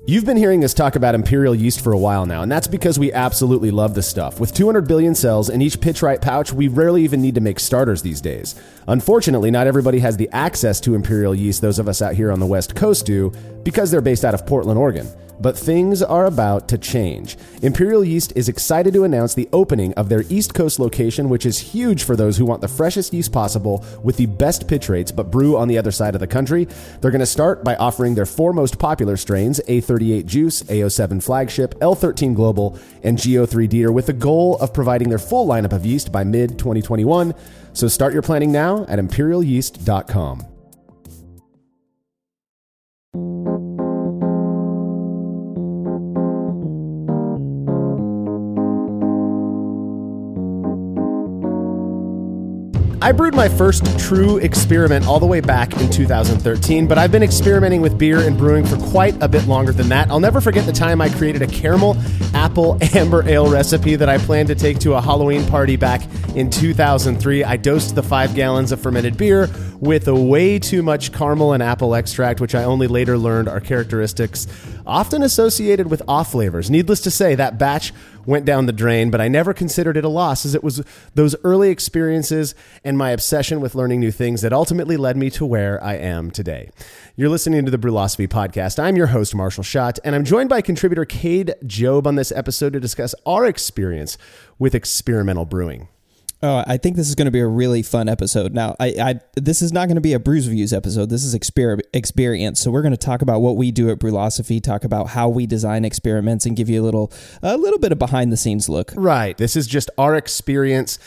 You've been hearing us talk about imperial yeast for a while now, and that's because we absolutely love this stuff. With 200 billion cells in each pitch-right pouch, we rarely even need to make starters these days. Unfortunately, not everybody has the access to imperial yeast those of us out here on the West Coast do, because they're based out of Portland, Oregon. But things are about to change. Imperial Yeast is excited to announce the opening of their East Coast location, which is huge for those who want the freshest yeast possible with the best pitch rates, but brew on the other side of the country. They're going to start by offering their four most popular strains, A38 Juice, A07 Flagship, L13 Global, and GO3 Dieter, with the goal of providing their full lineup of yeast by mid-2021. So start your planning now at imperialyeast.com. I brewed my first true experiment all the way back in 2013, but I've been experimenting with beer and brewing for quite a bit longer than that. I'll never forget the time I created a caramel apple amber ale recipe that I planned to take to a Halloween party back in 2003. I dosed the 5 gallons of fermented beer with way too much caramel and apple extract, which I only later learned are characteristics often associated with off flavors. Needless to say, that batch went down the drain, but I never considered it a loss, as it was those early experiences and my obsession with learning new things that ultimately led me to where I am today. You're listening to the Brülosophy podcast. I'm your host, Marshall Schott, and I'm joined by contributor Cade Jobe on this episode to discuss our experience with experimental brewing. Oh, I think this is going to be a really fun episode. Now, this is not going to be a Brews Reviews episode. This is exBEERience. So we're going to talk about what we do at Brülosophy, talk about how we design experiments, and give you a little bit of behind the scenes look. Right. This is just our experience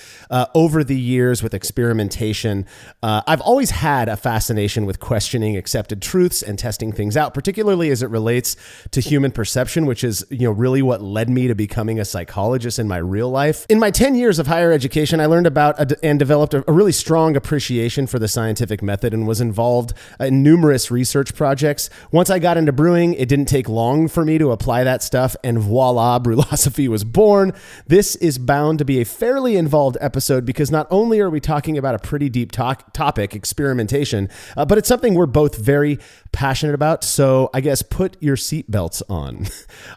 over the years with experimentation. I've always had a fascination with questioning accepted truths and testing things out, particularly as it relates to human perception, which is, really what led me to becoming a psychologist in my real life. In my 10 years of higher education, I learned about and developed a really strong appreciation for the scientific method and was involved in numerous research projects. Once I got into brewing, it didn't take long for me to apply that stuff, and voila, Brülosophy was born. This is bound to be a fairly involved episode because not only are we talking about a pretty deep topic, experimentation, but it's something we're both very passionate about, so I guess put your seatbelts on.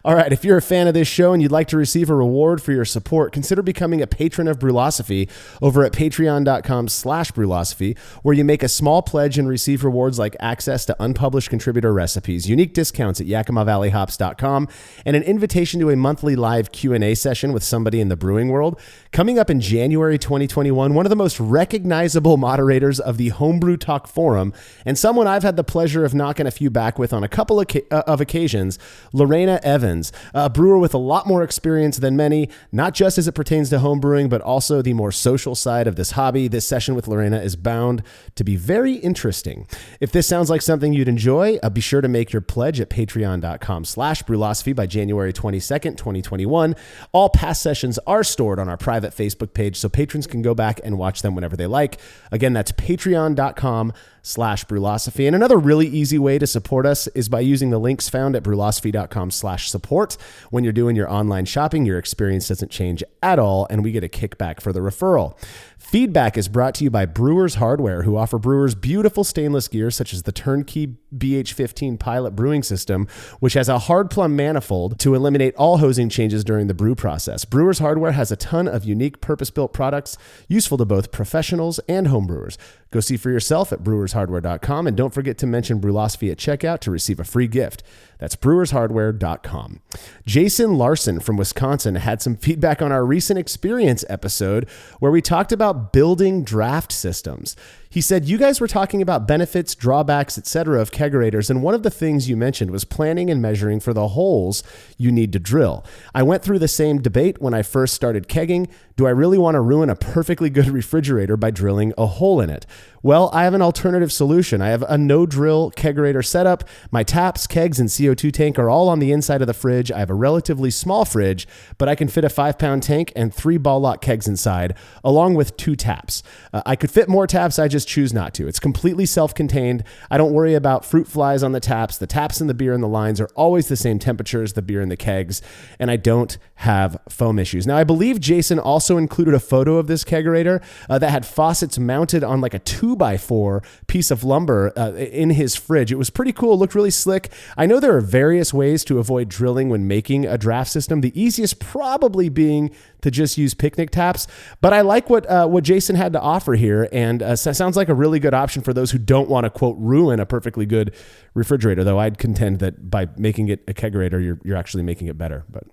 All right, if you're a fan of this show and you'd like to receive a reward for your support, consider becoming a patron of Brülosophy over at patreon.com/Brülosophy, where you make a small pledge and receive rewards like access to unpublished contributor recipes, unique discounts at YakimaValleyHops.com, and an invitation to a monthly live Q&A session with somebody in the brewing world. Coming up in January 2021, one of the most recognizable moderators of the Homebrew Talk Forum, and someone I've had the pleasure of knocking a few back with on a couple of occasions, Lorena Evans, a brewer with a lot more experience than many, not just as it pertains to homebrewing, but also the more social side of this hobby. This session with Lorena is bound to be very interesting. If this sounds like something you'd enjoy, be sure to make your pledge at patreon.com/Brülosophy by January 22nd, 2021. All past sessions are stored on our private Facebook page, so patrons can go back and watch them whenever they like. Again, that's patreon.com/Brülosophy. And another really easy way to support us is by using the links found at brülosophy.com/support. When you're doing your online shopping, your experience doesn't change at all, and we get a kickback for the referral. Feedback is brought to you by Brewers Hardware, who offer brewers beautiful stainless gear such as the turnkey BH15 pilot brewing system, which has a hard plumb manifold to eliminate all hosing changes during the brew process. Brewers Hardware has a ton of unique purpose-built products useful to both professionals and homebrewers. Go see for yourself at brewershardware.com, and don't forget to mention Brülosophy at checkout to receive a free gift. That's brewershardware.com. Jason Larson from Wisconsin had some feedback on our recent exBEERience episode where we talked about building draft systems. He said, you guys were talking about benefits, drawbacks, etc. of kegerators, and one of the things you mentioned was planning and measuring for the holes you need to drill. I went through the same debate when I first started kegging. Do I really want to ruin a perfectly good refrigerator by drilling a hole in it? Well, I have an alternative solution. I have a no-drill kegerator setup. My taps, kegs, and CO2 tank are all on the inside of the fridge. I have a relatively small fridge, but I can fit a 5-pound tank and 3 ball lock kegs inside, along with 2 taps. I could fit more taps. I just just choose not to. It's completely self-contained. I don't worry about fruit flies on the taps. The taps and the beer and the lines are always the same temperature as the beer and the kegs, and I don't have foam issues. Now, I believe Jason also included a photo of this kegerator that had faucets mounted on like a 2x4 piece of lumber in his fridge. It was pretty cool. It looked really slick. I know there are various ways to avoid drilling when making a draft system. The easiest probably being to just use picnic taps. But I like what Jason had to offer here, and sounds like a really good option for those who don't want to, quote, ruin a perfectly good refrigerator, though I'd contend that by making it a kegerator, you're actually making it better. But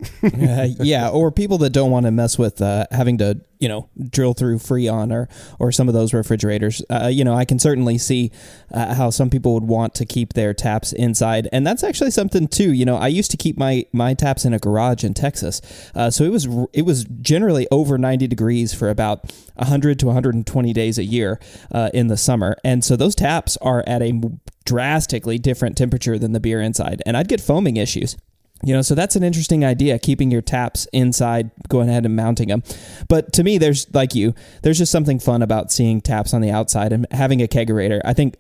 yeah, or people that don't want to mess with having to, drill through Freon or some of those refrigerators. I can certainly see how some people would want to keep their taps inside, and that's actually something too. I used to keep my taps in a garage in Texas, so it was generally over 90 degrees for about 100 to 120 days a year in the summer, and so those taps are at a drastically different temperature than the beer inside, and I'd get foaming issues. So that's an interesting idea, keeping your taps inside, going ahead and mounting them. But to me, there's just something fun about seeing taps on the outside and having a kegerator. I think,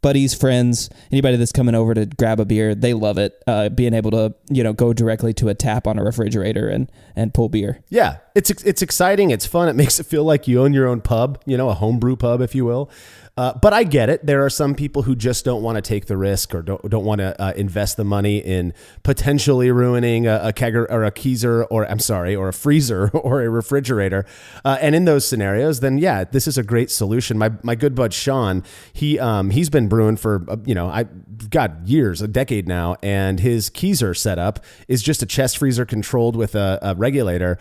buddies, friends, anybody that's coming over to grab a beer, they love it, being able to, go directly to a tap on a refrigerator and pull beer. Yeah, it's exciting. It's fun. It makes it feel like you own your own pub, a homebrew pub, if you will. But I get it. There are some people who just don't want to take the risk or don't want to invest the money in potentially ruining a kegger or a keezer or a freezer or a refrigerator. And in those scenarios, then yeah, this is a great solution. My good bud Sean, he's been brewing for years, a decade now, and his keezer setup is just a chest freezer controlled with a regulator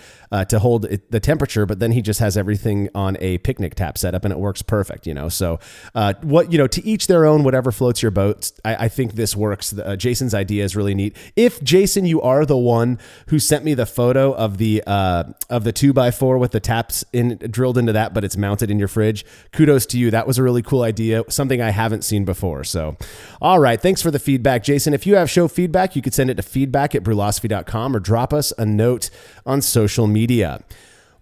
to hold the temperature. But then he just has everything on a picnic tap setup, and it works perfect. So. To each their own, whatever floats your boat. I think this works. Jason's idea is really neat. If Jason, you are the one who sent me the photo of the 2x4 with the taps drilled into that, but it's mounted in your fridge, kudos to you. That was a really cool idea. Something I haven't seen before. So, all right. Thanks for the feedback, Jason. If you have show feedback, you could send it to feedback@brulosophy.com or drop us a note on social media.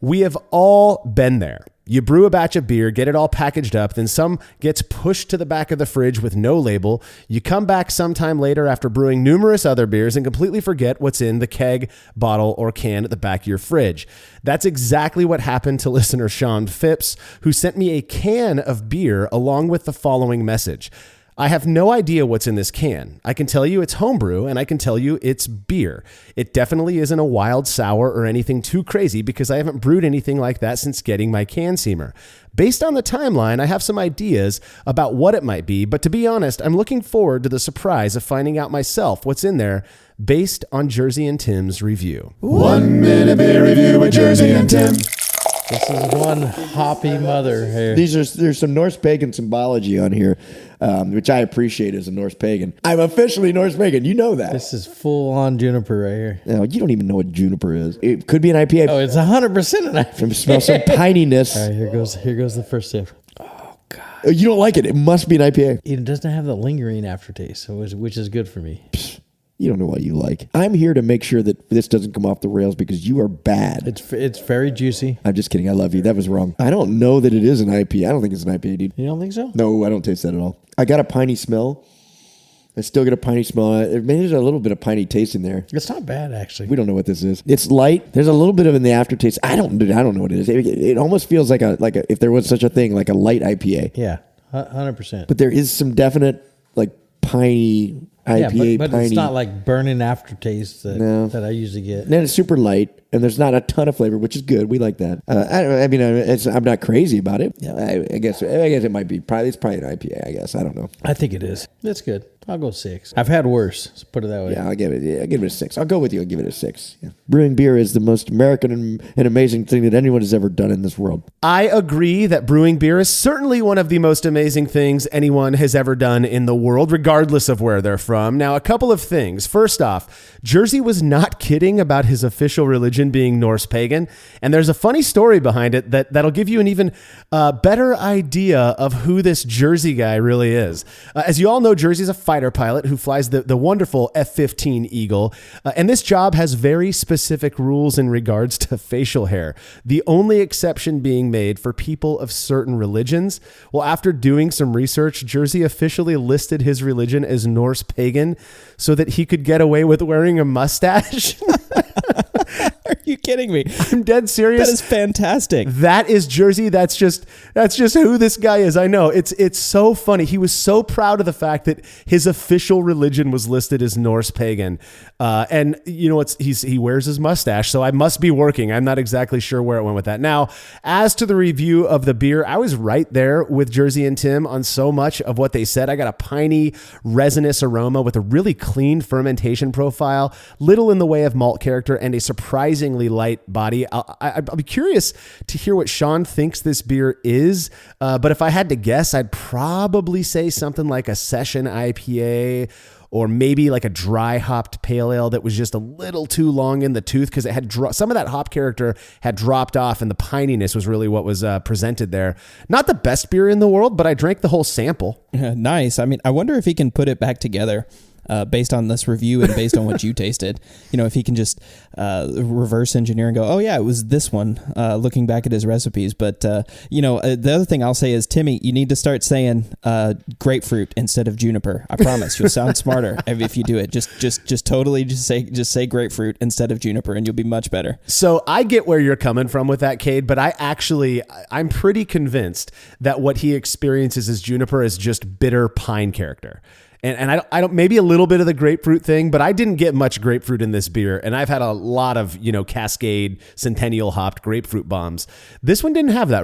We have all been there. You brew a batch of beer, get it all packaged up, then some gets pushed to the back of the fridge with no label. You come back sometime later after brewing numerous other beers and completely forget what's in the keg, bottle, or can at the back of your fridge. That's exactly what happened to listener Sean Phipps, who sent me a can of beer along with the following message. I have no idea what's in this can. I can tell you it's homebrew, and I can tell you it's beer. It definitely isn't a wild sour or anything too crazy because I haven't brewed anything like that since getting my can seamer. Based on the timeline, I have some ideas about what it might be, but to be honest, I'm looking forward to the surprise of finding out myself what's in there based on Jersey and Tim's review. 1 minute beer review with Jersey and Tim. This is one hoppy mother here. There's some Norse pagan symbology on here, which I appreciate as a Norse pagan. I'm officially Norse pagan. You know that. This is full on juniper right here. No, you don't even know what juniper is. It could be an IPA. Oh, it's 100% an IPA. It smells some pininess. All right, here goes the first sip. Oh God, you don't like it. It must be an IPA. It doesn't have the lingering aftertaste, which is good for me. You don't know what you like. I'm here to make sure that this doesn't come off the rails because you are bad. It's very juicy. I'm just kidding. I love you. That was wrong. I don't know that it is an IPA. I don't think it's an IPA, dude. You don't think so? No, I don't taste that at all. I got a piney smell. I still get a piney smell. Maybe there's a little bit of piney taste in there. It's not bad, actually. We don't know what this is. It's light. There's a little bit of in the aftertaste. I don't know what it is. It almost feels like a if there was such a thing, like a light IPA. Yeah, 100%. But there is some definite like piney IPA. But it's not like burning aftertaste that I usually get. Then it's super light, and there's not a ton of flavor, which is good. We like that. I'm not crazy about it. Yeah, I guess it might be. It's probably an IPA. I guess I don't know. I think it is. It's good. I'll go 6. I've had worse. Let's put it that way. Yeah, I'll give it a 6. I'll go with you. I'll give it a 6. Yeah. Brewing beer is the most American and amazing thing that anyone has ever done in this world. I agree that brewing beer is certainly one of the most amazing things anyone has ever done in the world, regardless of where they're from. Now, a couple of things. First off, Jersey was not kidding about his official religion religion being Norse pagan. And there's a funny story behind it that'll give you an even better idea of who this Jersey guy really is. As you all know, Jersey's a fighter pilot who flies the wonderful F-15 Eagle. And this job has very specific rules in regards to facial hair. The only exception being made for people of certain religions. Well, after doing some research, Jersey officially listed his religion as Norse pagan so that he could get away with wearing a mustache. Are you kidding me? I'm dead serious. That is fantastic. That is Jersey. That's just who this guy is. I know. It's so funny. He was so proud of the fact that his official religion was listed as Norse pagan. And you know, he wears his mustache, so I must be working. I'm not exactly sure where it went with that. Now, as to the review of the beer, I was right there with Jersey and Tim on so much of what they said. I got a piney, resinous aroma with a really clean fermentation profile, little in the way of malt character, and a surprisingly light body. I'll be curious to hear what Sean thinks this beer is, but if I had to guess, I'd probably say something like a session IPA, or maybe like a dry hopped pale ale that was just a little too long in the tooth because it had some of that hop character had dropped off, and the pininess was really what was presented there. Not the best beer in the world, but I drank the whole sample. Nice. I mean, I wonder if he can put it back together. Based on this review and based on what you tasted, you know, if he can just reverse engineer and go, oh yeah, it was this one, looking back at his recipes. But, you know, the other thing I'll say is, Timmy, you need to start saying grapefruit instead of juniper. I promise you'll sound smarter if you do it. Just totally say grapefruit instead of juniper, and you'll be much better. So I get where you're coming from with that, Cade, but I'm pretty convinced that what he experiences as juniper is just bitter pine character. And I don't, maybe a little bit of the grapefruit thing, but I didn't get much grapefruit in this beer. And I've had a lot of, you know, Cascade Centennial hopped grapefruit bombs. This one didn't have that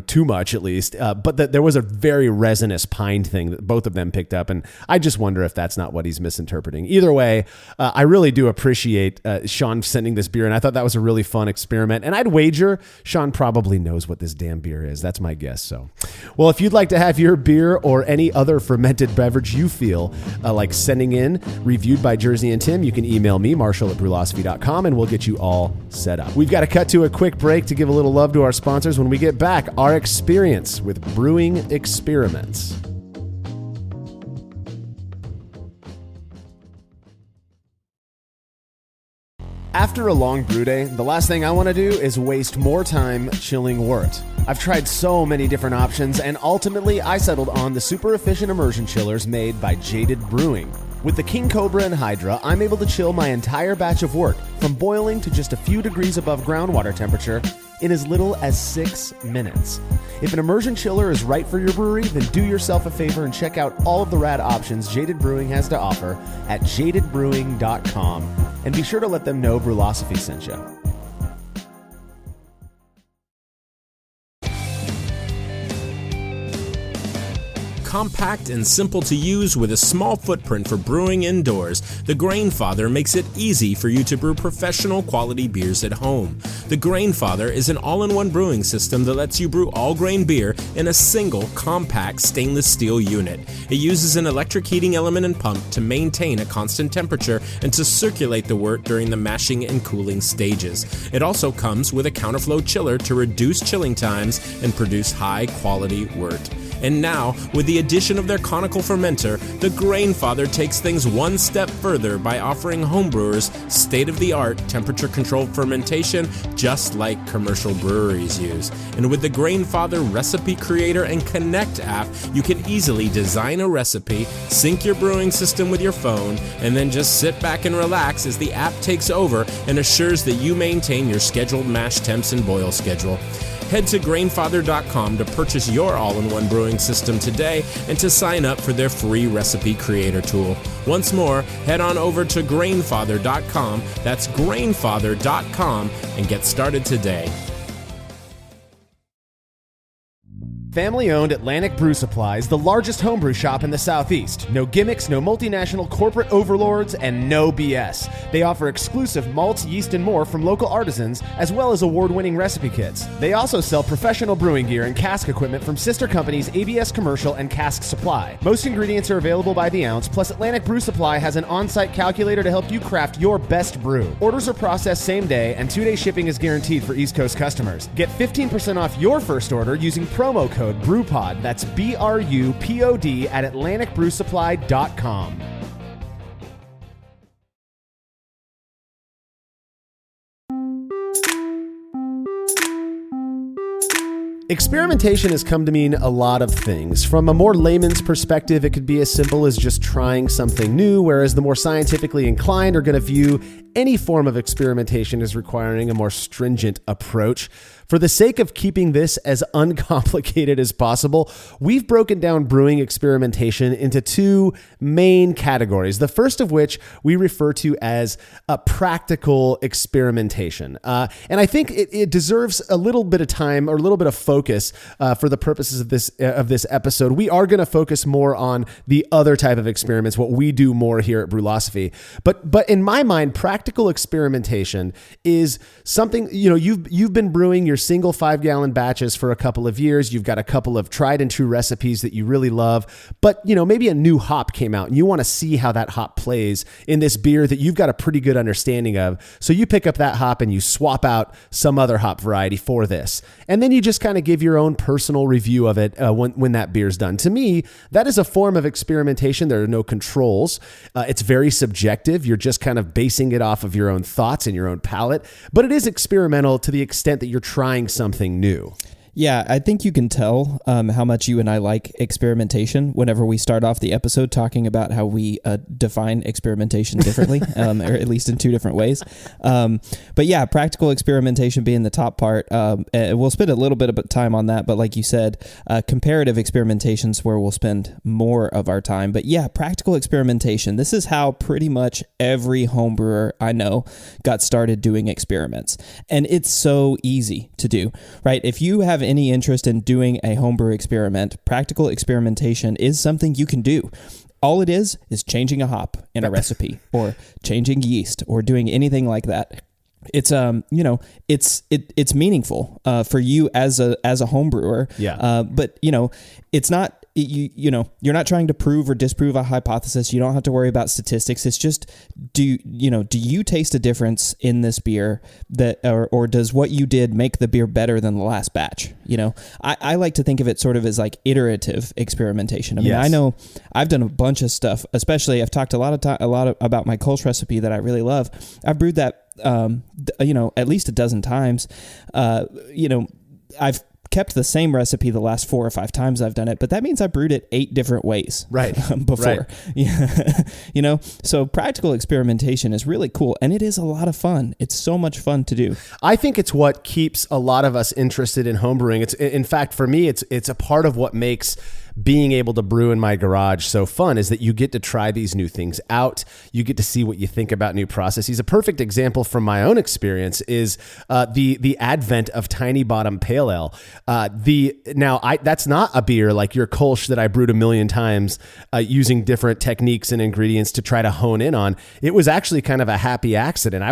too much at least. But there was a very resinous pine thing that both of them picked up. And I just wonder if that's not what he's misinterpreting. Either way, I really do appreciate Sean sending this beer. And I thought that was a really fun experiment. And I'd wager Sean probably knows what this damn beer is. That's my guess. So, well, if you'd like to have your beer or any other fermented beverage you feel like sending in, reviewed by Jersey and Tim, you can email me, Marshall@Brülosophy.com, and we'll get you all set up. We've got to cut to a quick break to give a little love to our sponsors. When we get back, our experience with brewing experiments. After a long brew day, the last thing I want to do is waste more time chilling wort. I've tried so many different options, and ultimately I settled on the super efficient immersion chillers made by Jaded Brewing. With the King Cobra and Hydra, I'm able to chill my entire batch of wort from boiling to just a few degrees above groundwater temperature in as little as 6 minutes. If an immersion chiller is right for your brewery, then do yourself a favor and check out all of the rad options Jaded Brewing has to offer at jadedbrewing.com. And be sure to let them know Brülosophy sent you. Compact and simple to use with a small footprint for brewing indoors, the Grainfather makes it easy for you to brew professional quality beers at home. The Grainfather is an all-in-one brewing system that lets you brew all-grain beer in a single, compact stainless steel unit. It uses an electric heating element and pump to maintain a constant temperature and to circulate the wort during the mashing and cooling stages. It also comes with a counterflow chiller to reduce chilling times and produce high-quality wort. And now, with the addition of their conical fermenter, the Grainfather takes things one step further by offering homebrewers state-of-the-art temperature-controlled fermentation just like commercial breweries use. And with the Grainfather Recipe Creator and Connect app, you can easily design a recipe, sync your brewing system with your phone, and then just sit back and relax as the app takes over and assures that you maintain your scheduled mash temps and boil schedule. Head to Grainfather.com to purchase your all-in-one brewing system today and to sign up for their free recipe creator tool. Once more, head on over to Grainfather.com, that's Grainfather.com, and get started today. Family-owned Atlantic Brew Supply is the largest homebrew shop in the Southeast. No gimmicks, no multinational corporate overlords, and no BS. They offer exclusive malts, yeast, and more from local artisans, as well as award-winning recipe kits. They also sell professional brewing gear and cask equipment from sister companies ABS Commercial and Cask Supply. Most ingredients are available by the ounce, plus Atlantic Brew Supply has an on-site calculator to help you craft your best brew. Orders are processed same day, and 2-day shipping is guaranteed for East Coast customers. Get 15% off your first order using promo code BREWPOD. That's BRUPOD at AtlanticBrewSupply.com. Experimentation has come to mean a lot of things. From a more layman's perspective, it could be as simple as just trying something new, whereas the more scientifically inclined are going to view any form of experimentation as requiring a more stringent approach. For the sake of keeping this as uncomplicated as possible, we've broken down brewing experimentation into two main categories. The first of which we refer to as a practical experimentation. And I think it deserves a little bit of time or a little bit of focus for the purposes of this episode. We are going to focus more on the other type of experiments, what we do more here at Brülosophy. But in my mind, practical experimentation is something, you've been brewing your single 5-gallon batches for a couple of years. You've got a couple of tried and true recipes that you really love, but maybe a new hop came out and you want to see how that hop plays in this beer that you've got a pretty good understanding of. So you pick up that hop and you swap out some other hop variety for this. And then you just kind of give your own personal review of it when that beer's done. To me, that is a form of experimentation. There are no controls. It's very subjective. You're just kind of basing it off of your own thoughts and your own palate, but it is experimental to the extent that you're trying something new. Yeah, I think you can tell how much you and I like experimentation whenever we start off the episode talking about how we define experimentation differently, or at least in two different ways. But yeah, practical experimentation being the top part. We'll spend a little bit of time on that, but like you said, comparative experimentation's where we'll spend more of our time. But yeah, practical experimentation. This is how pretty much every homebrewer I know got started doing experiments. And it's so easy to do, right? If you have any interest in doing a homebrew experiment, practical experimentation is something you can do. All it is changing a hop in a recipe or changing yeast or doing anything like that. It's it's meaningful for you as a home brewer. Yeah. But it's not. You're not trying to prove or disprove a hypothesis. You don't have to worry about statistics. It's just, do you taste a difference in this beer or does what you did make the beer better than the last batch? I like to think of it sort of as like iterative experimentation. I mean, Yes. I know I've done a bunch of stuff, especially I've talked a lot about my Kolsch recipe that I really love. I've brewed that, at least a dozen times. I've kept the same recipe the last 4 or 5 times I've done it, but that means I brewed it 8 different ways. Right. Before. Right. Yeah. So practical experimentation is really cool and it is a lot of fun. It's so much fun to do. I think it's what keeps a lot of us interested in homebrewing. It's, in fact, for me, it's a part of what makes being able to brew in my garage so fun, is that you get to try these new things out. You get to see what you think about new processes. A perfect example from my own experience is the advent of Tiny Bottom Pale Ale. That's not a beer like your Kolsch that I brewed a million times using different techniques and ingredients to try to hone in on. It was actually kind of a happy accident. I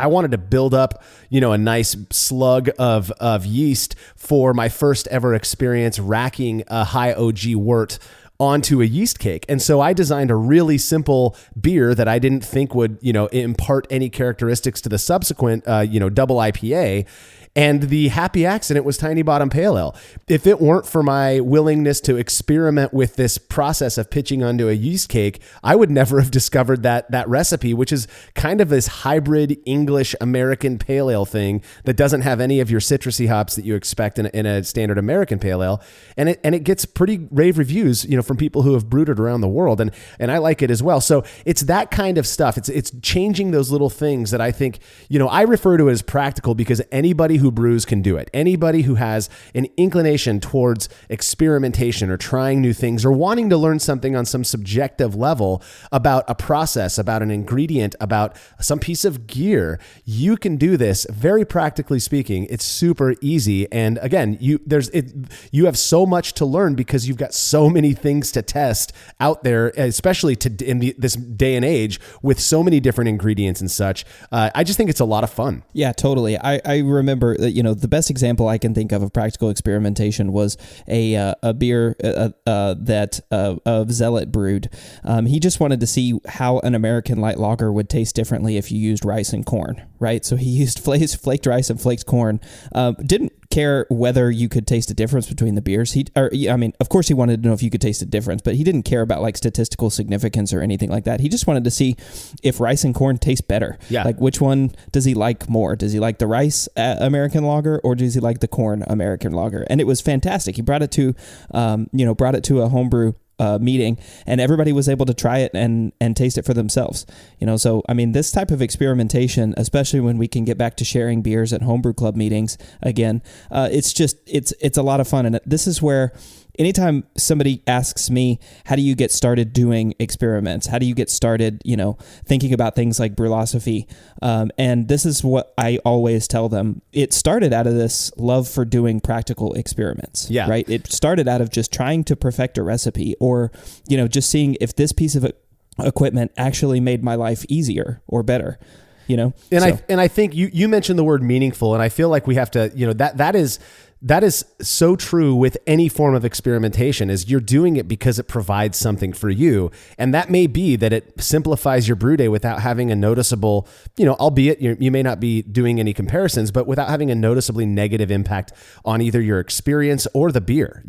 wanted to build up, a nice slug of yeast for my first ever experience racking a high OG wort onto a yeast cake. And so I designed a really simple beer that I didn't think would, impart any characteristics to the subsequent, double IPA. And the happy accident was Tiny Bottom Pale Ale. If it weren't for my willingness to experiment with this process of pitching onto a yeast cake, I would never have discovered that recipe, which is kind of this hybrid English-American pale ale thing that doesn't have any of your citrusy hops that you expect in a standard American pale ale. And it gets pretty rave reviews, from people who have brewed it around the world. And I like it as well. So it's that kind of stuff. It's changing those little things that I think, I refer to it as practical, because anybody who who brews can do it. Anybody who has an inclination towards experimentation or trying new things or wanting to learn something on some subjective level about a process, about an ingredient, about some piece of gear, you can do this. Very practically speaking, it's super easy. And again, you have so much to learn because you've got so many things to test out there, especially in this day and age with so many different ingredients and such. I just think it's a lot of fun. Yeah, totally. I remember that, the best example I can think of practical experimentation was a beer that Zealot brewed. He just wanted to see how an American light lager would taste differently if you used rice and corn, right? So he used flaked rice and flaked corn. Didn't care whether you could taste a difference between the beers. Of course he wanted to know if you could taste a difference, but he didn't care about like statistical significance or anything like that. He just wanted to see if rice and corn taste better. Yeah. Like which one does he like more? Does he like the rice American lager or does he like the corn American lager? And it was fantastic. He brought it to a homebrew meeting, and everybody was able to try it and taste it for themselves. So I mean, this type of experimentation, especially when we can get back to sharing beers at homebrew club meetings again, it's a lot of fun. And this is where anytime somebody asks me, how do you get started doing experiments? How do you get started, thinking about things like Brülosophy? And this is what I always tell them. It started out of this love for doing practical experiments, right? It started out of just trying to perfect a recipe or, just seeing if this piece of equipment actually made my life easier or better. I think you mentioned the word meaningful, and I feel like we have to, that is so true with any form of experimentation. Is you're doing it because it provides something for you. And that may be that it simplifies your brew day without having a noticeable, albeit you may not be doing any comparisons, but without having a noticeably negative impact on either your experience or the beer,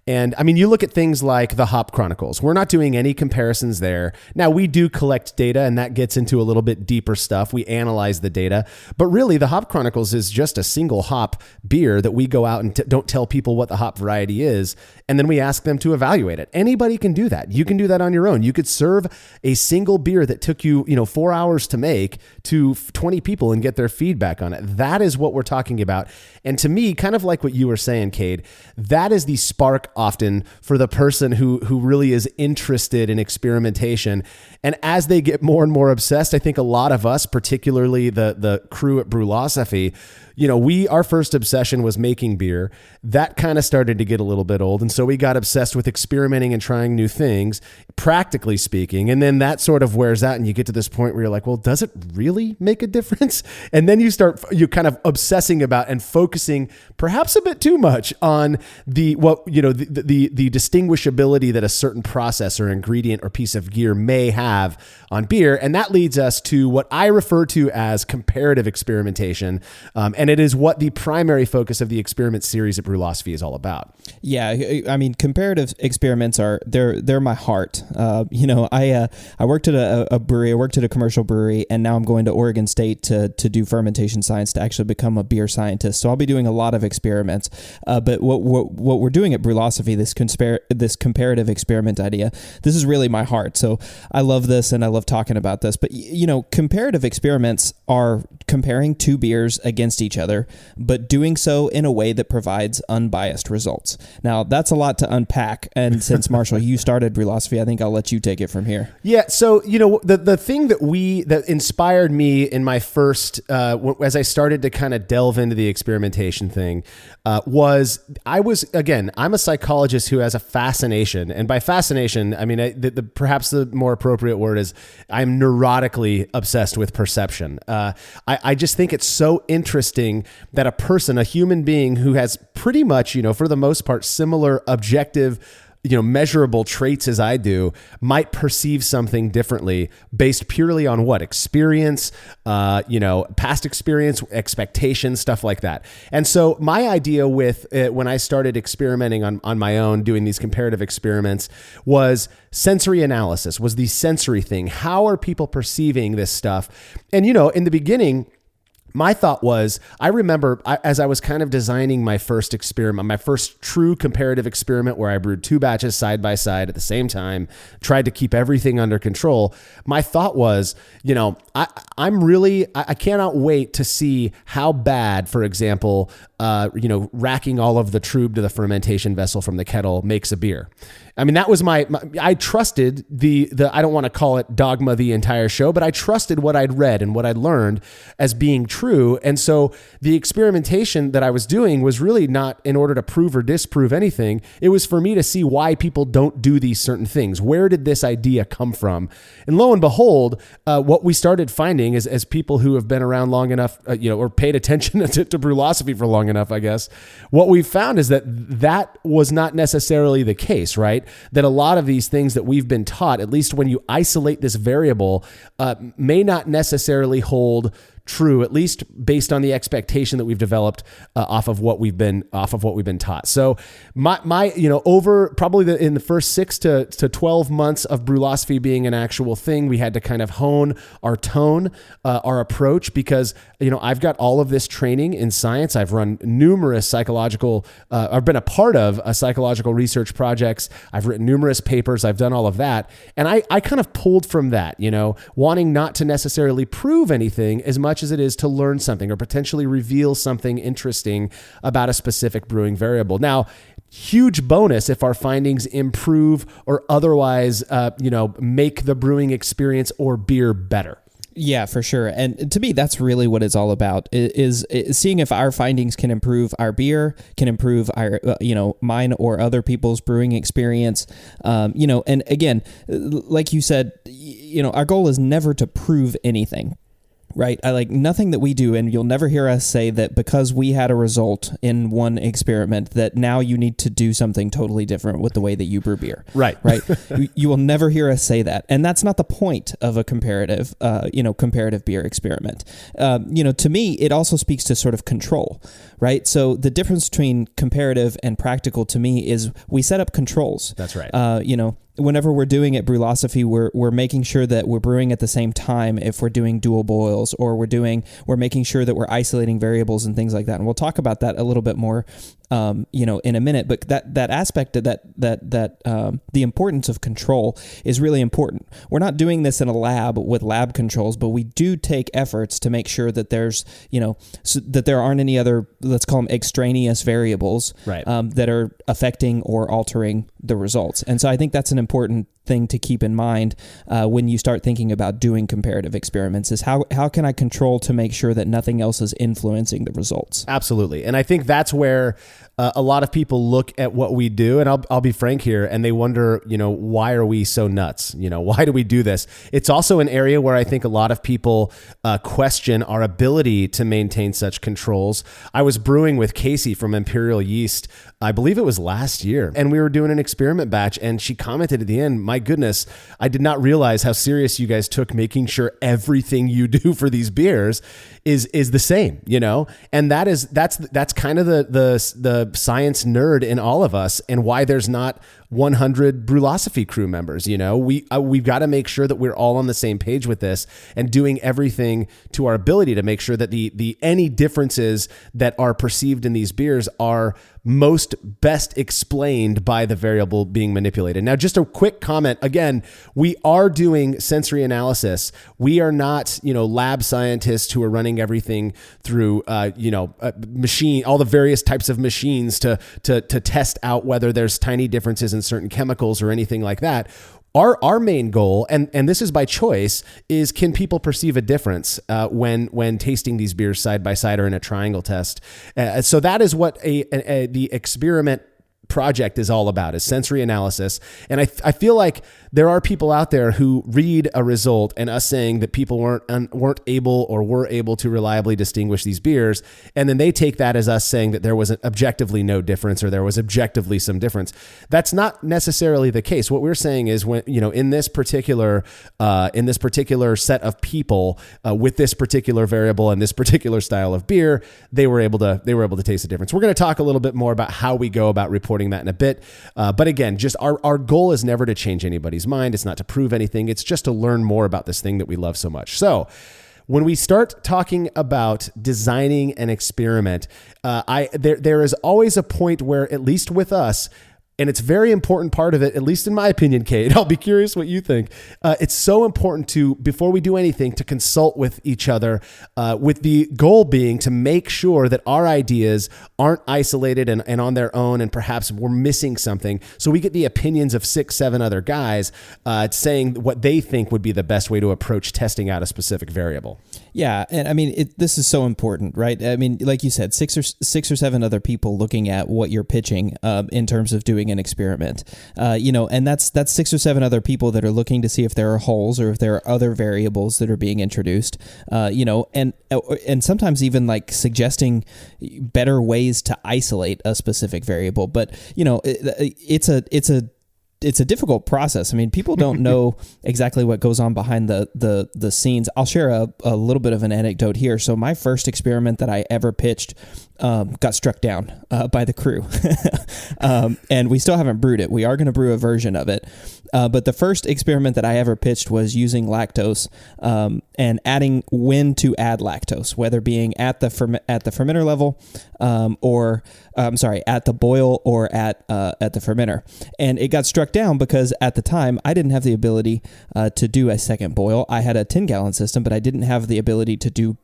And I mean, you look at things like the Hop Chronicles. We're not doing any comparisons there. Now we do collect data, and that gets into a little bit deeper stuff. We analyze the data, but really the Hop Chronicles is just a single hop beer that we go out and don't tell people what the hop variety is, and then we ask them to evaluate it. Anybody can do that. You can do that on your own. You could serve a single beer that took you, 4 hours to make to 20 people and get their feedback on it. That is what we're talking about. And to me, kind of like what you were saying, Cade, that is the spark often for the person who really is interested in experimentation. And as they get more and more obsessed, I think a lot of us, particularly the crew at Brülosophy, our first obsession was making beer. That kind of started to get a little bit old. And so we got obsessed with experimenting and trying new things, practically speaking. And then that sort of wears out and you get to this point where you're like, well, does it really make a difference? And then you kind of obsessing about and focusing perhaps a bit too much on the distinguishability that a certain process or ingredient or piece of gear may have on beer. And that leads us to what I refer to as comparative experimentation. And it is what the primary focus of the experiment series at Brülosophy is all about. Yeah, I mean, comparative experiments they're my heart. I worked at a brewery, I worked at a commercial brewery, and now I'm going to Oregon State to do fermentation science to actually become a beer scientist. So I'll be doing a lot of experiments. But what we're doing at Brülosophy, this comparative experiment idea, this is really my heart. So I love this and I love talking about this. But comparative experiments are comparing two beers against each other, but doing so in a way that provides unbiased results. Now, that's a lot to unpack. And since, Marshall, you started Brülosophy, I think I'll let you take it from here. Yeah. So, the thing that inspired me in my first, as I started to kind of delve into the experimentation thing, I'm a psychologist who has a fascination. And by fascination, I mean, perhaps the more appropriate word is I'm neurotically obsessed with perception. I just think it's so interesting that a human being who has pretty much, for the most part, similar objective, measurable traits as I do might perceive something differently based purely on what? Experience, past experience, expectations, stuff like that. And so my idea with when I started experimenting on my own, doing these comparative experiments, was sensory analysis, was the sensory thing. How are people perceiving this stuff? And, in the beginning, my thought was, I remember as I was kind of designing my first experiment, my first true comparative experiment where I brewed 2 batches side by side at the same time, tried to keep everything under control. My thought was, I cannot wait to see how bad, for example, racking all of the trub to the fermentation vessel from the kettle makes a beer. I mean, that was I trusted the I don't want to call it dogma the entire show, but I trusted what I'd read and what I'd learned as being true. And so the experimentation that I was doing was really not in order to prove or disprove anything. It was for me to see why people don't do these certain things. Where did this idea come from? And lo and behold, what we started finding is, as people who have been around long enough, or paid attention to Brülosophy for long enough, I guess, what we've found is that was not necessarily the case, right? That a lot of these things that we've been taught, at least when you isolate this variable, may not necessarily hold true, at least based on the expectation that we've developed off of what we've been taught. So my over probably in the first 6 to 12 months of Brülosophy being an actual thing, we had to kind of hone our tone, our approach, because I've got all of this training in science. I've run numerous I've been a part of psychological research projects. I've written numerous papers. I've done all of that. And I kind of pulled from that, wanting not to necessarily prove anything as much as it is to learn something or potentially reveal something interesting about a specific brewing variable. Now, huge bonus if our findings improve or otherwise, make the brewing experience or beer better. Yeah, for sure. And to me, that's really what it's all about, is seeing if our findings can improve our beer, can improve our, mine or other people's brewing experience. And again, like you said, our goal is never to prove anything. Right. I like nothing that we do. And you'll never hear us say that because we had a result in one experiment that now you need to do something totally different with the way that you brew beer. Right. Right. You will never hear us say that. And that's not the point of a comparative beer experiment. To me, it also speaks to sort of control. Right. So the difference between comparative and practical to me is we set up controls. That's right. Whenever we're doing at Brülosophy, we're making sure that we're brewing at the same time if we're doing dual boils, or we're making sure that we're isolating variables and things like that. And we'll talk about that a little bit more, in a minute. But that aspect of that the importance of control is really important. We're not doing this in a lab with lab controls, but we do take efforts to make sure that there's, so that there aren't any other, let's call them extraneous variables, right, that are affecting or altering the results. And so I think that's an important thing to keep in mind when you start thinking about doing comparative experiments, is how can I control to make sure that nothing else is influencing the results? Absolutely. And I think that's where a lot of people look at what we do, and I'll be frank here, and they wonder, why are we so nuts? Why do we do this? It's also an area where I think a lot of people question our ability to maintain such controls. I was brewing with Casey from Imperial Yeast, I believe it was last year, and we were doing an experiment batch, and she commented at the end, "My goodness, I did not realize how serious you guys took making sure everything you do for these beers is the same," and that's kind of the science nerd in all of us, and why there's not 100 Brülosophy crew members. We've got to make sure that we're all on the same page with this and doing everything to our ability to make sure that the any differences that are perceived in these beers are best explained by the variable being manipulated. Now, just a quick comment. Again, we are doing sensory analysis. We are not, lab scientists who are running everything through, machine, all the various types of machines to test out whether there's tiny differences in certain chemicals or anything like that. Our main goal, and this is by choice, is can people perceive a difference when tasting these beers side by side or in a triangle test? So that is what the experiment project is all about, is sensory analysis. And I feel like there are people out there who read a result and us saying that people weren't able or were able to reliably distinguish these beers, and then they take that as us saying that there was objectively no difference or there was objectively some difference. That's not necessarily the case. What we're saying is, when in this particular set of people with this particular variable and this particular style of beer, they were able to taste the difference. We're going to talk a little bit more about how we go about reporting that in a bit. But again, just our goal is never to change anybody's mind. It's not to prove anything. It's just to learn more about this thing that we love so much. So when we start talking about designing an experiment, there is always a point where, at least with us, and it's a very important part of it, at least in my opinion, Cade, I'll be curious what you think. It's so important to, before we do anything, to consult with each other, with the goal being to make sure that our ideas aren't isolated and on their own, and perhaps we're missing something. So we get the opinions of 6, 7 other guys saying what they think would be the best way to approach testing out a specific variable. Yeah, and I mean, this is so important, right? I mean, like you said, six or seven other people looking at what you're pitching in terms of doing an experiment, and that's 6 or 7 other people that are looking to see if there are holes or if there are other variables that are being introduced, and sometimes even like suggesting better ways to isolate a specific variable. But it's a difficult process. I mean, people don't know exactly what goes on behind the scenes. I'll share a little bit of an anecdote here. So my first experiment that I ever pitched got struck down by the crew. And we still haven't brewed it. We are going to brew a version of it. But the first experiment that I ever pitched was using lactose and adding when to add lactose, whether being at the fermenter level at the boil or at the fermenter. And it got struck down because at the time I didn't have the ability to do a second boil. I had a 10-gallon system, but I didn't have the ability to do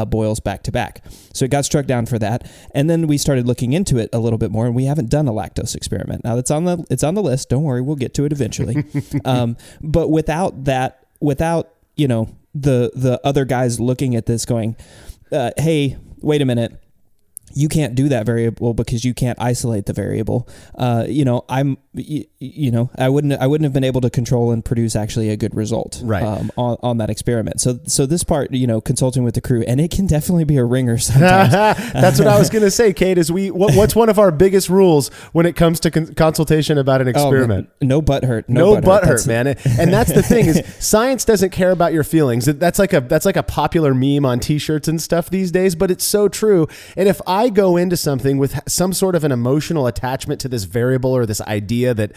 boils back to back. So it got struck down for that. And then we started looking into it a little bit more, and we haven't done a lactose experiment. Now it's on the list. Don't worry, we'll get to it eventually. But without the other guys looking at this going, hey, wait a minute, you can't do that variable because you can't isolate the variable. I wouldn't have been able to control and produce actually a good result on that experiment. So this part, consulting with the crew, and it can definitely be a ringer sometimes. That's what I was going to say, Cade, is what's one of our biggest rules when it comes to consultation about an experiment? No butt hurt. No butt hurt, man. And that's the thing is science doesn't care about your feelings. That's like a popular meme on t-shirts and stuff these days, but it's so true. And if I go into something with some sort of an emotional attachment to this variable or this idea that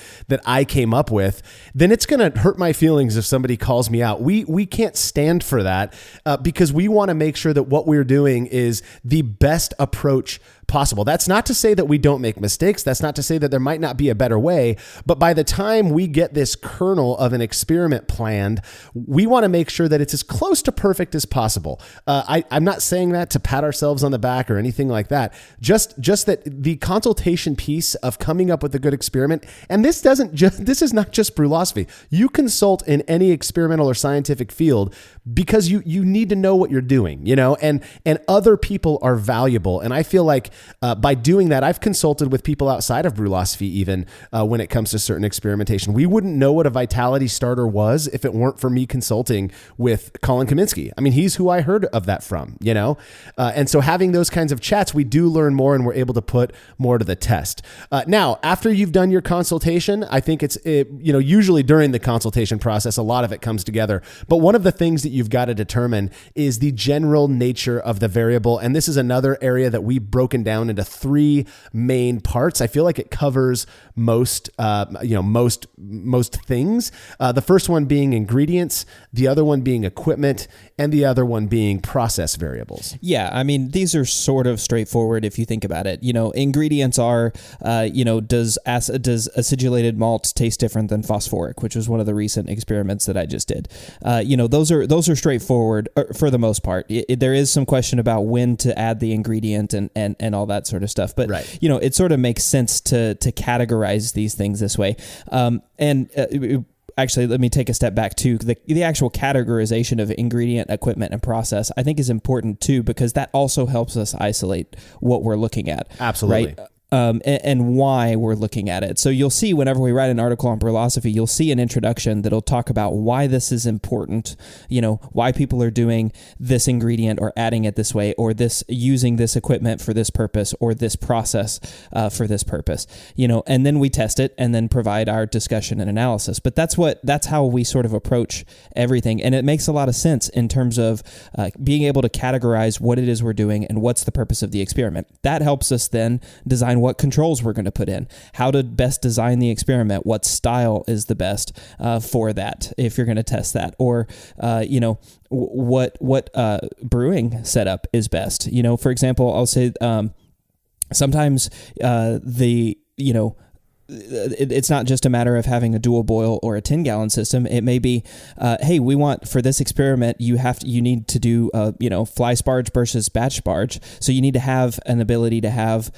I came up with, then it's going to hurt my feelings if somebody calls me out. We can't stand for that because we want to make sure that what we're doing is the best approach possible. That's not to say that we don't make mistakes. That's not to say that there might not be a better way. But by the time we get this kernel of an experiment planned, we want to make sure that it's as close to perfect as possible. I'm not saying that to pat ourselves on the back or anything like that. Just that the consultation piece of coming up with a good experiment, and this is not just Brülosophy. You consult in any experimental or scientific field because you need to know what you're doing, and other people are valuable. And I feel like by doing that, I've consulted with people outside of Brülosophy even when it comes to certain experimentation. We wouldn't know what a vitality starter was if it weren't for me consulting with Colin Kaminsky. I mean, he's who I heard of that from, and so having those kinds of chats, we do learn more and we're able to put more to the test. Now, after you've done your consultation, I think it's usually during the consultation process, a lot of it comes together. But one of the things that you've got to determine is the general nature of the variable. And this is another area that we've broken down into 3 main parts. I feel like it covers most things. The first one being ingredients, the other one being equipment, and the other one being process variables. Yeah, I mean, these are sort of straightforward if you think about it. Ingredients are, does acidulated malt taste different than phosphoric, which was one of the recent experiments that I just did. Those are straightforward for the most part. There is some question about when to add the ingredient and all that sort of stuff. But, it sort of makes sense to categorize these things this way. Actually, let me take a step back too. The actual categorization of ingredient, equipment, and process, I think, is important too, because that also helps us isolate what we're looking at. Absolutely. Right? And why we're looking at it. So you'll see whenever we write an article on Brülosophy, you'll see an introduction that'll talk about why this is important, why people are doing this ingredient or adding it this way, or using this equipment for this purpose, or this process for this purpose, and then we test it and then provide our discussion and analysis. But that's how we sort of approach everything. And it makes a lot of sense in terms of being able to categorize what it is we're doing and what's the purpose of the experiment. That helps us then design what controls we're going to put in, how to best design the experiment, what style is the best for that if you're going to test that, or what brewing setup is best. For example, I'll say sometimes it's not just a matter of having a dual boil or a 10-gallon system. It may be, hey, we want for this experiment, you need to do, fly sparge versus batch sparge. So you need to have an ability to have,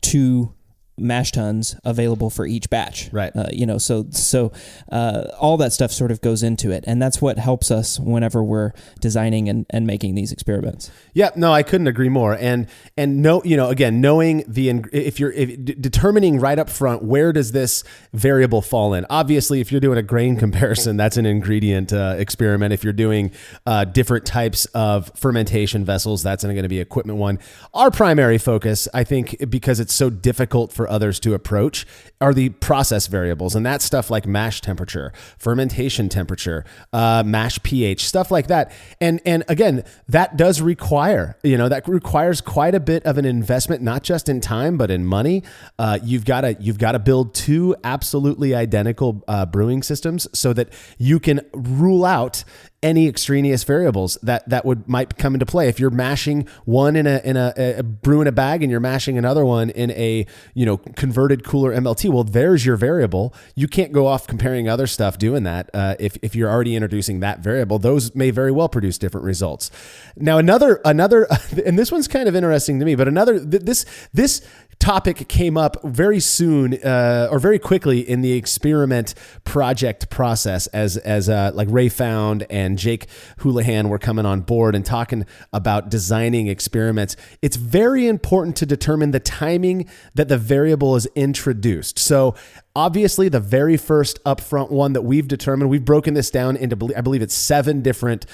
2 mash tuns available for each batch. Right. So all that stuff sort of goes into it. And that's what helps us whenever we're designing and making these experiments. Yeah, no, I couldn't agree more. And again, knowing if determining right up front, where does this variable fall in? Obviously, if you're doing a grain comparison, that's an ingredient experiment. If you're doing different types of fermentation vessels, that's going to be equipment one. Our primary focus, I think, because it's so difficult for others to approach, are the process variables, and that's stuff like mash temperature, fermentation temperature, mash pH, stuff like that. And again, that does require quite a bit of an investment, not just in time but in money. You've got to build 2 absolutely identical brewing systems so that you can rule out any extraneous variables that might come into play. If you're mashing one in a brew in a bag and you're mashing another one in a converted cooler MLT, well, there's your variable. You can't go off comparing other stuff doing that. If you're already introducing that variable, those may very well produce different results. Now another, and this one's kind of interesting to me, but this topic came up very soon or very quickly in the experiment project process as like Ray Found and Jake Houlihan were coming on board and talking about designing experiments. It's very important to determine the timing that the variable is introduced. So obviously, the very first upfront one that we've determined, we've broken this down into, I believe it's 7 different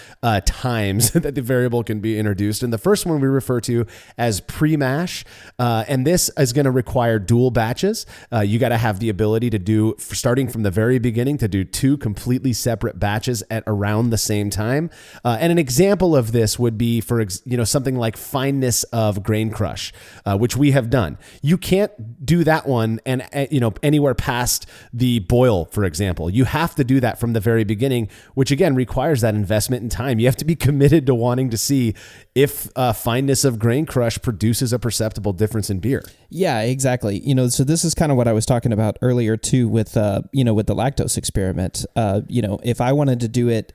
times that the variable can be introduced. And the first one we refer to as pre-mash. And this is going to require dual batches. You got to have the ability to do, starting from the very beginning, to do 2 completely separate batches at around the same time. And an example of this would be something like fineness of grain crush, which we have done. You can't do that one and anywhere past the boil, for example. You have to do that from the very beginning, which again requires that investment in time. You have to be committed to wanting to see if fineness of grain crush produces a perceptible difference in beer. Yeah, exactly. So this is kind of what I was talking about earlier too with the lactose experiment. If I wanted to do it,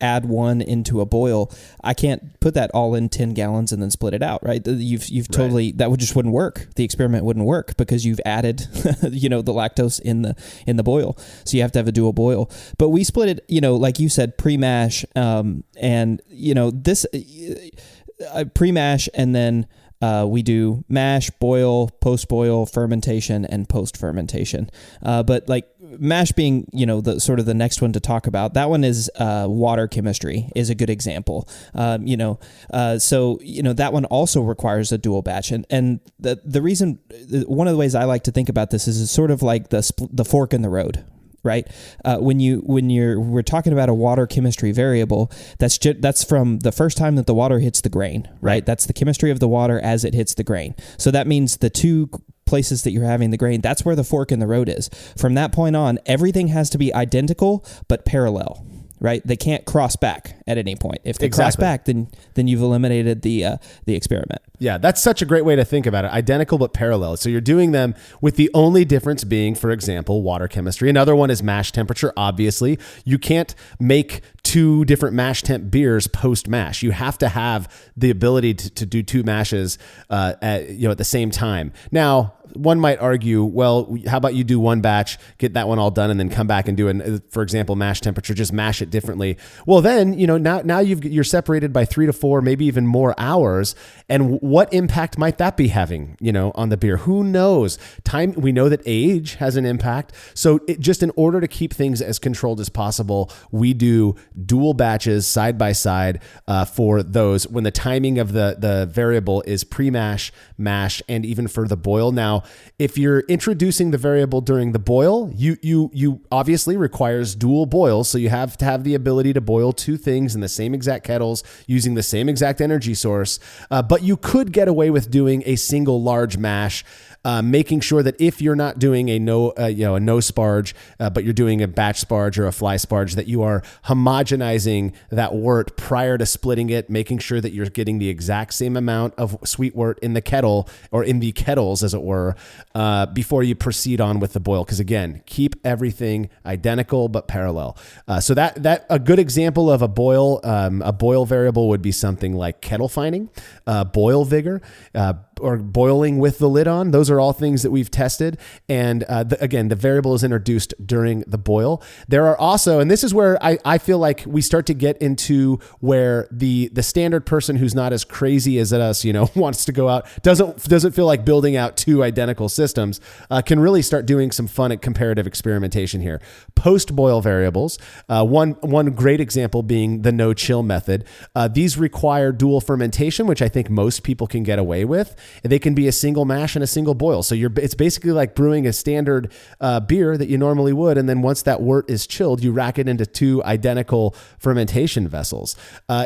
add 1 into a boil, I can't put that all in 10 gallons and then split it out, right? You've totally, that wouldn't work. The experiment wouldn't work because you've added, the lactose in the boil. So you have to have a dual boil. But we split it, like you said, pre-mash, this pre-mash, and then we do mash, boil, post-boil, fermentation, and post-fermentation. But like mash being, the sort of the next one to talk about, that one is water chemistry is a good example. So that one also requires a dual batch, and the reason, one of the ways I like to think about this is sort of like the fork in the road. Right. We're talking about a water chemistry variable, that's from the first time that the water hits the grain, right? That's the chemistry of the water as it hits the grain. So that means the 2 places that you're having the grain, that's where the fork in the road is. From that point on, everything has to be identical but parallel. Right? They can't cross back at any point. If they cross back, then you've eliminated the experiment. Yeah, that's such a great way to think about it. Identical but parallel. So you're doing them with the only difference being, for example, water chemistry. Another one is mash temperature. Obviously, you can't make 2 different mash temp beers post mash. You have to have the ability to do 2 mashes at the same time. Now, one might argue, well, how about you do 1 batch, get that one all done, and then come back and do, for example, mash temperature, just mash it differently. Well, then, now you're separated by 3 to 4, maybe even more hours. And what impact might that be having, on the beer? Who knows? Time, we know that age has an impact. So just in order to keep things as controlled as possible, we do dual batches side by side for those when the timing of the variable is pre-mash, mash, and even for the boil. Now, if you're introducing the variable during the boil, you obviously requires dual boils. So you have to have the ability to boil two things in the same exact kettles using the same exact energy source. But you could get away with doing a single large mash, making sure that if you're not doing a no sparge, but you're doing a batch sparge or a fly sparge, that you are homogenizing that wort prior to splitting it, making sure that you're getting the exact same amount of sweet wort in the kettle or in the kettles, as it were, before you proceed on with the boil. Because again, keep everything identical but parallel. So that a good example of a boil variable would be something like kettle fining, boil vigor, or boiling with the lid on. Those are all things that we've tested. And again, the variable is introduced during the boil. There are also, and this is where I feel like we start to get into where the standard person who's not as crazy as us, wants to go out, doesn't feel like building out two identical systems, can really start doing some fun and comparative experimentation here. Post-boil variables, one great example being the no-chill method. These require dual fermentation, which I think most people can get away with. They can be a single mash and a single boil. So it's basically like brewing a standard beer that you normally would. And then once that wort is chilled, you rack it into two identical fermentation vessels.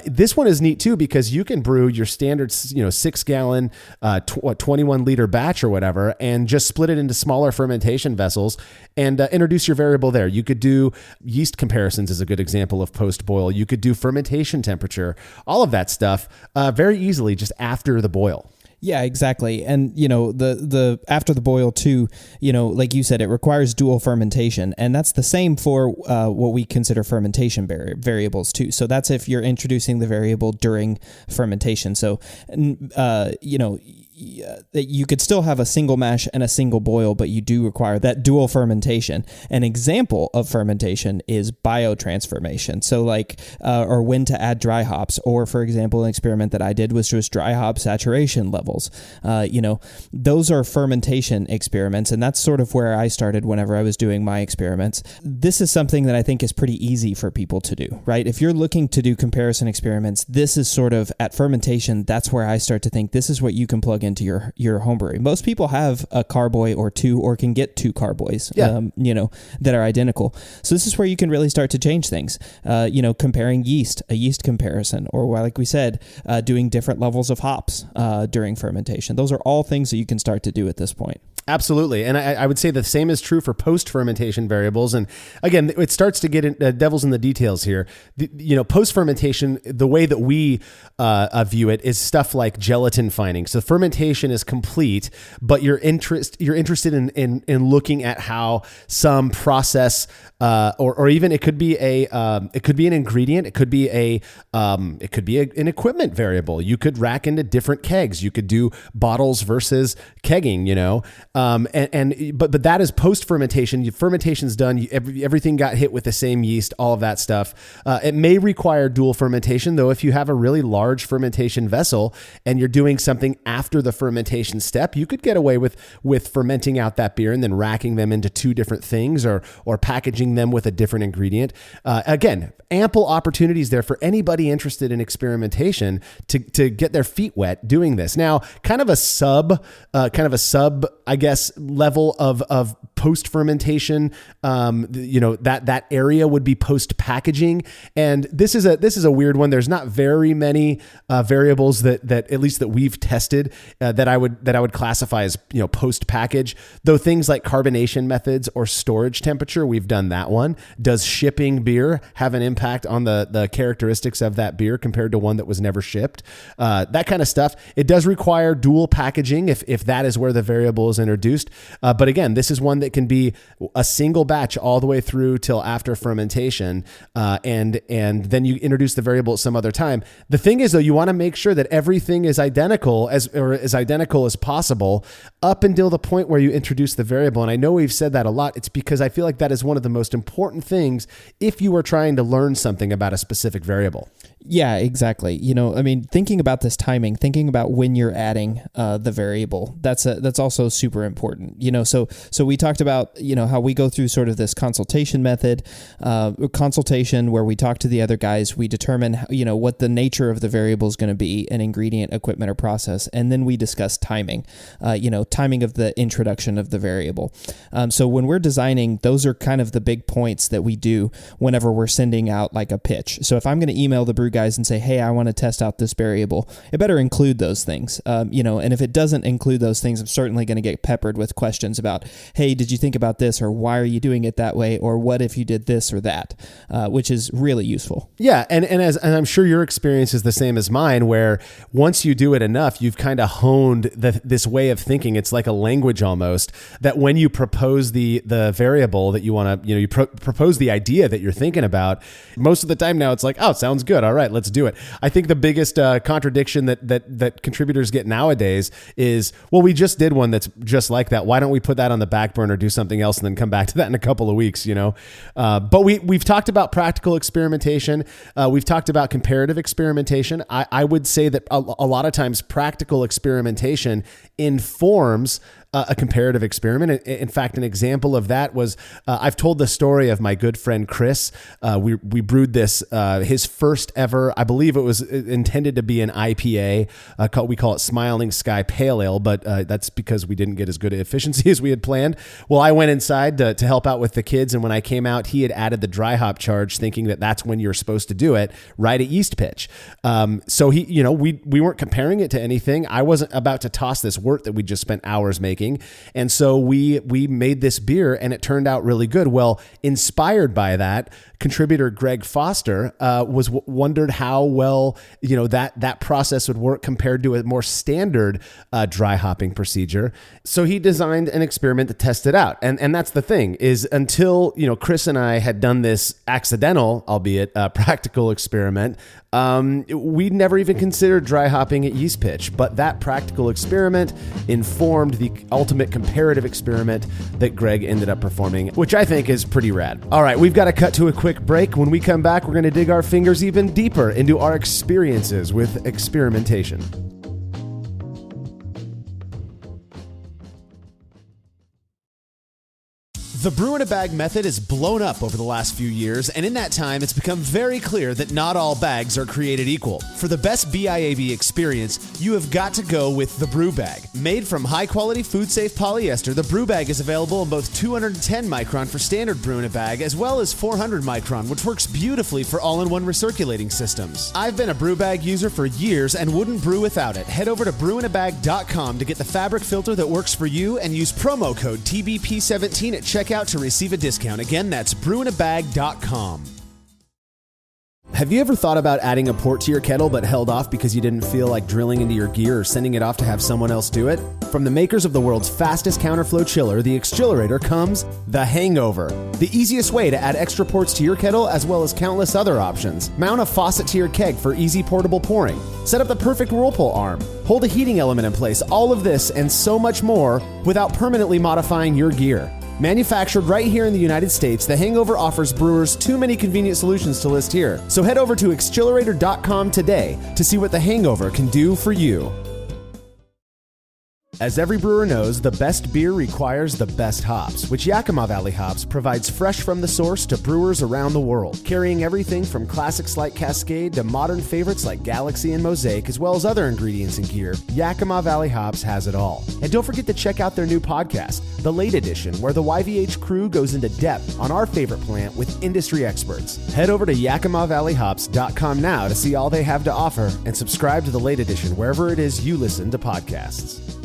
This one is neat too, because you can brew your standard, 6 gallon, 21 liter batch or whatever, and just split it into smaller fermentation vessels and introduce your variable there. You could do yeast comparisons is a good example of post boil. You could do fermentation temperature, all of that stuff very easily just after the boil. Yeah, exactly. And, the after the boil too, like you said, it requires dual fermentation. And that's the same for what we consider fermentation variables too. So that's if you're introducing the variable during fermentation. So, you could still have a single mash and a single boil, but you do require that dual fermentation. An example of fermentation is biotransformation. So or when to add dry hops, or for example, an experiment that I did was just dry hop saturation levels. Those are fermentation experiments. And that's sort of where I started whenever I was doing my experiments. This is something that I think is pretty easy for people to do, right? If you're looking to do comparison experiments, this is sort of at fermentation. That's where I start to think this is what you can plug into your home brewery. Most people have a carboy or two, or can get two carboys, that are identical. So this is where you can really start to change things. Comparing a yeast comparison, or like we said, doing different levels of hops during fermentation. Those are all things that you can start to do at this point. Absolutely. And I would say the same is true for post-fermentation variables. And again, it starts to get devil's in the details here. Post-fermentation, the way that we view it is stuff like gelatin fining. So fermentation is complete, but you're interested in looking at how some process, or even it could be an ingredient. It could be an equipment variable. You could rack into different kegs. You could do bottles versus kegging, but that is post fermentation. Fermentation's done. Everything got hit with the same yeast, all of that stuff. It may require dual fermentation, though. If you have a really large fermentation vessel and you're doing something after the fermentation step, you could get away with fermenting out that beer and then racking them into two different things, or packaging them with a different ingredient. Again, ample opportunities there for anybody interested in experimentation to get their feet wet doing this. Now, kind of a sub, I guess, level of post fermentation. That area would be post packaging, and this is a weird one. There's not very many variables that at least that we've tested that I would classify as post package. Though things like carbonation methods or storage temperature, we've done that one. Does shipping beer have an impact on the characteristics of that beer compared to one that was never shipped? That kind of stuff. It does require dual packaging if that is where the variable is introduced. But again, this is one that can be a single batch all the way through till after fermentation, and then you introduce the variable at some other time. The thing is, though, you want to make sure that everything is identical as possible up until the point where you introduce the variable. And I know we've said that a lot. It's because I feel like that is one of the most important things if you are trying to learn something about a specific variable. Yeah, exactly. You know, I mean, thinking about this timing, thinking about when you're adding the variable, that's also super important. You know, so we talked about, you know, how we go through sort of this consultation method, consultation where we talk to the other guys, we determine, you know, what the nature of the variable is going to be, an ingredient, equipment, or process, and then we discuss timing, you know, timing of the introduction of the variable. So when we're designing, those are kind of the big points that we do whenever we're sending out like a pitch. So if I'm going to email the brew guys and say, hey, I want to test out this variable, it better include those things, you know, and if it doesn't include those things, I'm certainly going to get peppered with questions about, hey, did you think about this, or why are you doing it that way, or what if you did this or that, which is really useful. Yeah, and I'm sure your experience is the same as mine, where once you do it enough, you've kind of honed this way of thinking. It's like a language almost, that when you propose the variable that you want to, you know, you propose the idea that you're thinking about, most of the time now it's like, oh, it sounds good. All right, let's do it. I think the biggest contradiction that contributors get nowadays is, well, we just did one that's just like that. Why don't we put that on the back burner, do something else, and then come back to that in a couple of weeks, you know? But we've talked about practical experimentation. We've talked about comparative experimentation. I would say that a lot of times practical experimentation informs a comparative experiment. In fact, an example of that was, I've told the story of my good friend Chris. We brewed this, his first ever, I believe it was intended to be an IPA. We call it Smiling Sky Pale Ale, but that's because we didn't get as good efficiency as we had planned. Well, I went inside to help out with the kids, and when I came out, he had added the dry hop charge, thinking that that's when you're supposed to do it, right at yeast pitch. So he, you know, we weren't comparing it to anything. I wasn't about to toss this wort that we just spent hours making. And so we made this beer, and it turned out really good. Well, inspired by that, contributor Greg Foster wondered how well, you know, that process would work compared to a more standard dry hopping procedure. So he designed an experiment to test it out. And that's the thing, is until, you know, Chris and I had done this accidental, albeit practical experiment, we'd never even considered dry hopping at yeast pitch. But that practical experiment informed the ultimate comparative experiment that Greg ended up performing, which I think is pretty rad. All right, we've got to cut to a quick break. When we come back, we're going to dig our fingers even deeper into our experiences with experimentation. The brew in a bag method has blown up over the last few years, and in that time, it's become very clear that not all bags are created equal. For the best BIAB experience, you have got to go with the Brew Bag. Made from high-quality, food-safe polyester, the Brew Bag is available in both 210 micron for standard brew in a bag, as well as 400 micron, which works beautifully for all-in-one recirculating systems. I've been a Brew Bag user for years and wouldn't brew without it. Head over to brewinabag.com to get the fabric filter that works for you, and use promo code TBP17 at checkout to receive a discount. Again, that's brewinabag.com. Have you ever thought about adding a port to your kettle but held off because you didn't feel like drilling into your gear or sending it off to have someone else do it? From the makers of the world's fastest counterflow chiller, the exGEERitor, comes the Hangover, the easiest way to add extra ports to your kettle, as well as countless other options. Mount a faucet to your keg for easy portable pouring. Set up the perfect whirlpool arm. Hold a heating element in place. All of this and so much more without permanently modifying your gear. Manufactured right here in the United States, the Hangover offers brewers too many convenient solutions to list here. So head over to exGEERitor.com today to see what the Hangover can do for you. As every brewer knows, the best beer requires the best hops, which Yakima Valley Hops provides fresh from the source to brewers around the world, carrying everything from classics like Cascade to modern favorites like Galaxy and Mosaic, as well as other ingredients and gear. Yakima Valley Hops has it all. And don't forget to check out their new podcast, The Late Edition, where the YVH crew goes into depth on our favorite plant with industry experts. Head over to YakimaValleyHops.com now to see all they have to offer, and subscribe to The Late Edition wherever it is you listen to podcasts.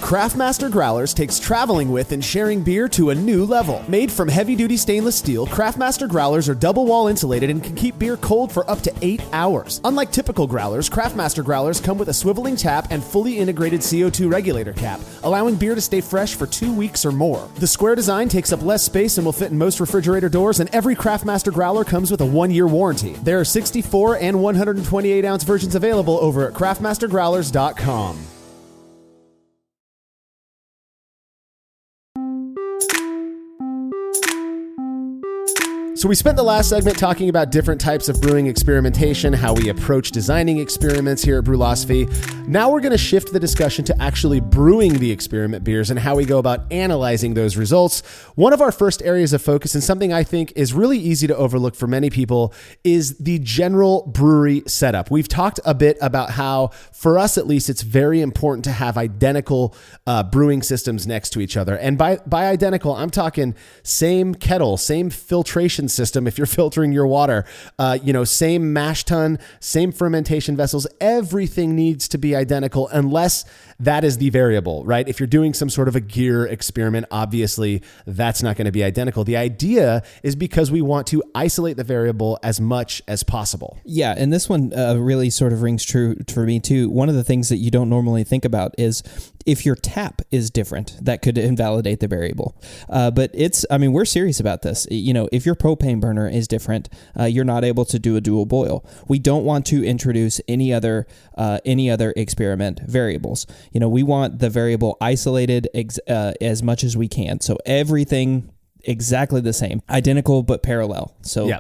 Craftmaster Growlers takes traveling with and sharing beer to a new level. Made from heavy-duty stainless steel, Craftmaster Growlers are double-wall insulated and can keep beer cold for up to 8 hours. Unlike typical growlers, Craftmaster Growlers come with a swiveling tap and fully integrated CO2 regulator cap, allowing beer to stay fresh for 2 weeks or more. The square design takes up less space and will fit in most refrigerator doors, and every Craftmaster Growler comes with a 1-year warranty. There are 64 and 128-ounce versions available over at craftmastergrowlers.com. So we spent the last segment talking about different types of brewing experimentation, how we approach designing experiments here at Brülosophy. Now we're going to shift the discussion to actually brewing the experiment beers and how we go about analyzing those results. One of our first areas of focus, and something I think is really easy to overlook for many people, is the general brewery setup. We've talked a bit about how, for us at least, it's very important to have identical brewing systems next to each other. And by identical, I'm talking same kettle, same filtration system if you're filtering your water, same mash tun, same fermentation vessels. Everything needs to be identical unless that is the variable, right? If you're doing some sort of a gear experiment, obviously that's not going to be identical. The idea is because we want to isolate the variable as much as possible. Yeah, and this one really sort of rings true for me too. One of the things that you don't normally think about is if your tap is different, that could invalidate the variable. But we're serious about this. If your propane burner is different, you're not able to do a dual boil. We don't want to introduce any other experiment variables. We want the variable isolated as much as we can. So everything exactly the same, identical but parallel. So,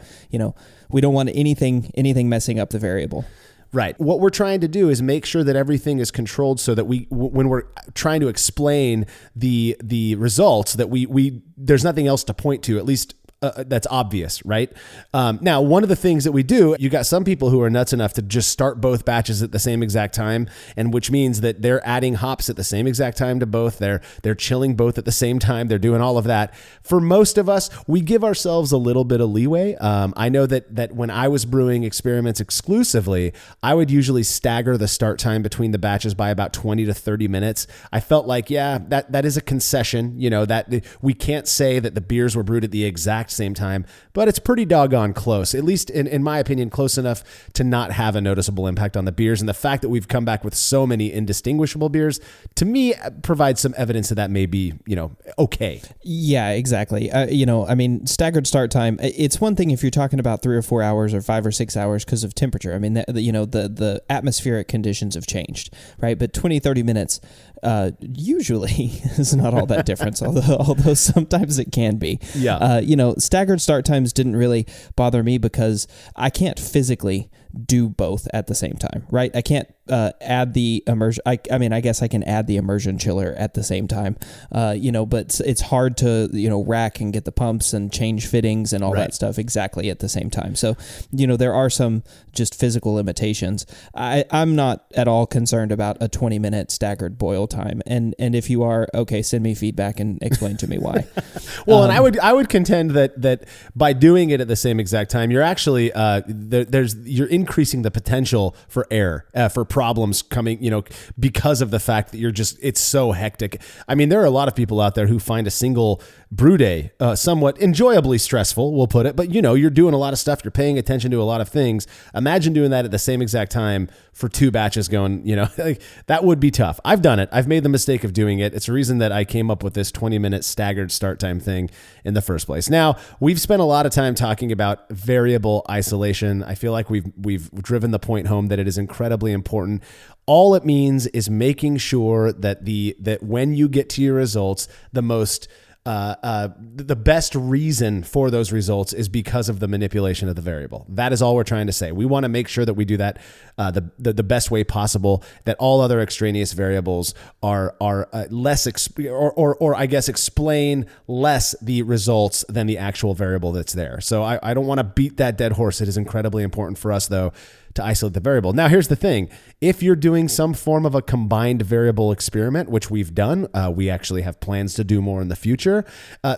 we don't want anything messing up the variable. Right. What we're trying to do is make sure that everything is controlled so that when we're trying to explain the results, that we there's nothing else to point to, at least that's obvious, right? Now, one of the things that we do, you got some people who are nuts enough to just start both batches at the same exact time, and which means that they're adding hops at the same exact time to both. They're chilling both at the same time. They're doing all of that. For most of us, we give ourselves a little bit of leeway. I know that when I was brewing experiments exclusively, I would usually stagger the start time between the batches by about 20 to 30 minutes. I felt like, that is a concession, that we can't say that the beers were brewed at the exact same time, but it's pretty doggone close, at least in my opinion, close enough to not have a noticeable impact on the beers. And the fact that we've come back with so many indistinguishable beers, to me, provides some evidence that may be, okay. Yeah, exactly. Staggered start time, it's one thing if you're talking about 3 or 4 hours or 5 or 6 hours because of temperature. I mean, the atmospheric conditions have changed, right? But 20, 30 minutes usually is not all that difference, although sometimes it can be. Yeah. Staggered start times didn't really bother me because I can't physically do both at the same time, right? I can't add the immersion. I guess I can add the immersion chiller at the same time, but it's hard to, rack and get the pumps and change fittings and all that stuff exactly at the same time. So, there are some just physical limitations. I'm not at all concerned about a 20-minute staggered boil time. And if you are, okay, send me feedback and explain to me why. Well, and I would contend that by doing it at the same exact time, you're actually, you're increasing the potential for error, for problems coming, because of the fact that it's so hectic. I mean, there are a lot of people out there who find a single brew day somewhat enjoyably stressful, we'll put it, but you're doing a lot of stuff, you're paying attention to a lot of things. Imagine doing that at the same exact time for 2 batches going, that would be tough. I've done it. I've made the mistake of doing it. It's a reason that I came up with this 20-minute staggered start time thing in the first place. Now, we've spent a lot of time talking about variable isolation. I feel like we've driven the point home that it is incredibly important. All it means is making sure that when you get to your results, the best reason for those results is because of the manipulation of the variable. That is all we're trying to say. We want to make sure that we do that the best way possible, that all other extraneous variables are less or I guess explain less the results than the actual variable that's there. So I don't want to beat that dead horse. It is incredibly important for us, though, to isolate the variable. Now, here's the thing. If you're doing some form of a combined variable experiment, which we've done, we actually have plans to do more in the future,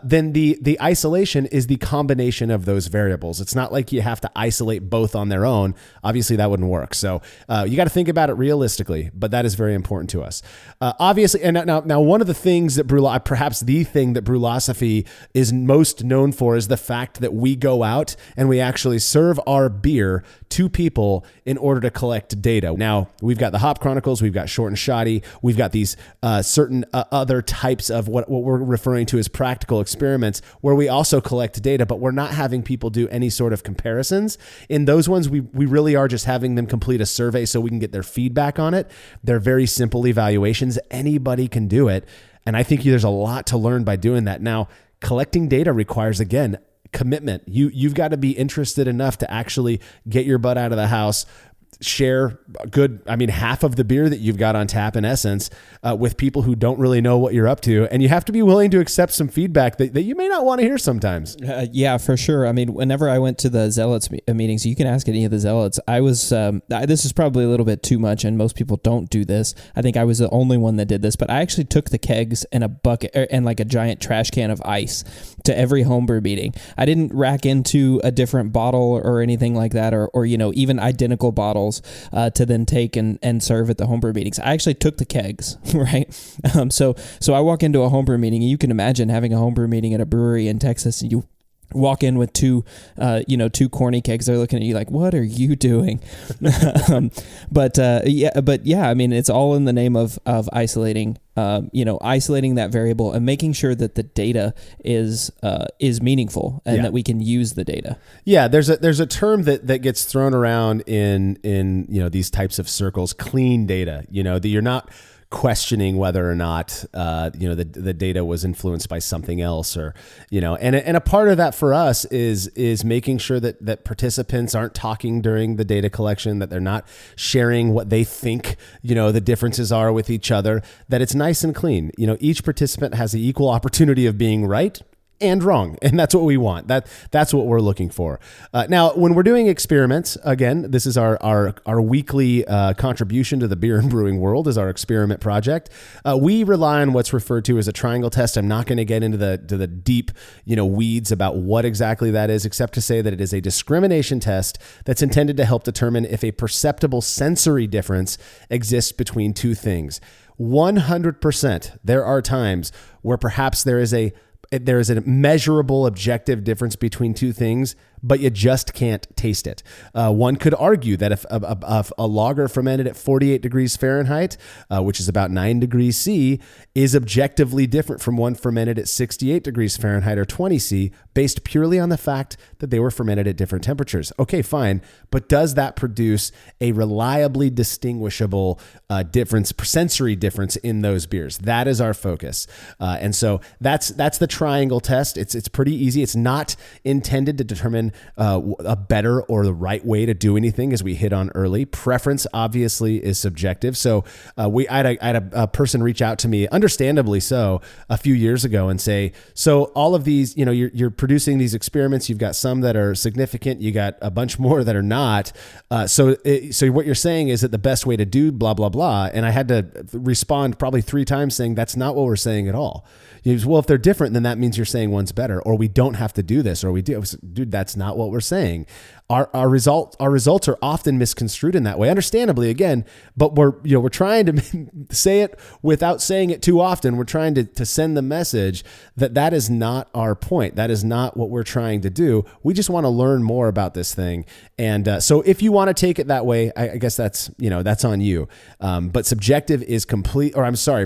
then the isolation is the combination of those variables. It's not like you have to isolate both on their own. Obviously, that wouldn't work. So you got to think about it realistically, but that is very important to us. Obviously, and now one of the things that perhaps the thing that Brülosophy is most known for is the fact that we go out and we actually serve our beer to people in order to collect data. Now, we've got the Hop Chronicles, we've got Short and Shoddy, we've got these certain other types of what we're referring to as practical experiments where we also collect data, but we're not having people do any sort of comparisons. In those ones, we really are just having them complete a survey so we can get their feedback on it. They're very simple evaluations. Anybody can do it. And I think there's a lot to learn by doing that. Now, collecting data requires, again, commitment. You've got to be interested enough to actually get your butt out of the house, share half of the beer that you've got on tap, in essence, with people who don't really know what you're up to. And you have to be willing to accept some feedback that you may not want to hear sometimes. Yeah, for sure. I mean, whenever I went to the Zealots meetings, you can ask any of the Zealots. I was, this is probably a little bit too much, and most people don't do this. I think I was the only one that did this, but I actually took the kegs and a bucket and like a giant trash can of ice to every homebrew meeting. I didn't rack into a different bottle or anything like that, or even identical bottles to then take and serve at the homebrew meetings. I actually took the kegs, right? So I walk into a homebrew meeting, and you can imagine having a homebrew meeting at a brewery in Texas, and you walk in with two corny kegs. They're looking at you like, what are you doing? But I mean, it's all in the name of isolating, isolating that variable and making sure that the data is meaningful and that we can use the data. Yeah. There's a term that gets thrown around in these types of circles, clean data, that you're not questioning whether or not the data was influenced by something else, or and a part of that for us is making sure that participants aren't talking during the data collection, that they're not sharing what they think the differences are with each other, that it's nice and clean. Each participant has the equal opportunity of being right and wrong. And that's what we want. That's what we're looking for. Now, when we're doing experiments, again, this is our weekly contribution to the beer and brewing world, is our experiment project. We rely on what's referred to as a triangle test. I'm not going to get into the deep, weeds about what exactly that is, except to say that it is a discrimination test that's intended to help determine if a perceptible sensory difference exists between two things. 100%, there are times where perhaps there is a measurable objective difference between two things, but you just can't taste it. One could argue that if a lager fermented at 48 degrees Fahrenheit, which is about 9 degrees C, is objectively different from one fermented at 68 degrees Fahrenheit or 20 C, based purely on the fact that they were fermented at different temperatures. Okay, fine. But does that produce a reliably distinguishable sensory difference in those beers? That is our focus. And so that's the triangle test. It's pretty easy. It's not intended to determine a better or the right way to do anything, as we hit on early. Preference obviously is subjective. So I had a person reach out to me, understandably so, a few years ago and say, so all of these, you're producing these experiments. You've got some that are significant. You got a bunch more that are not. So what you're saying is that the best way to do blah, blah, blah. And I had to respond probably 3 times saying, that's not what we're saying at all. Well, if they're different, then that means you're saying one's better, or we don't have to do this, or we do. Dude, that's not what we're saying. Our results are often misconstrued in that way, understandably, again, but we're trying to say it without saying it too often. We're trying to send the message that is not our point. That is not what we're trying to do. We just want to learn more about this thing. And so if you want to take it that way, I guess that's on you. But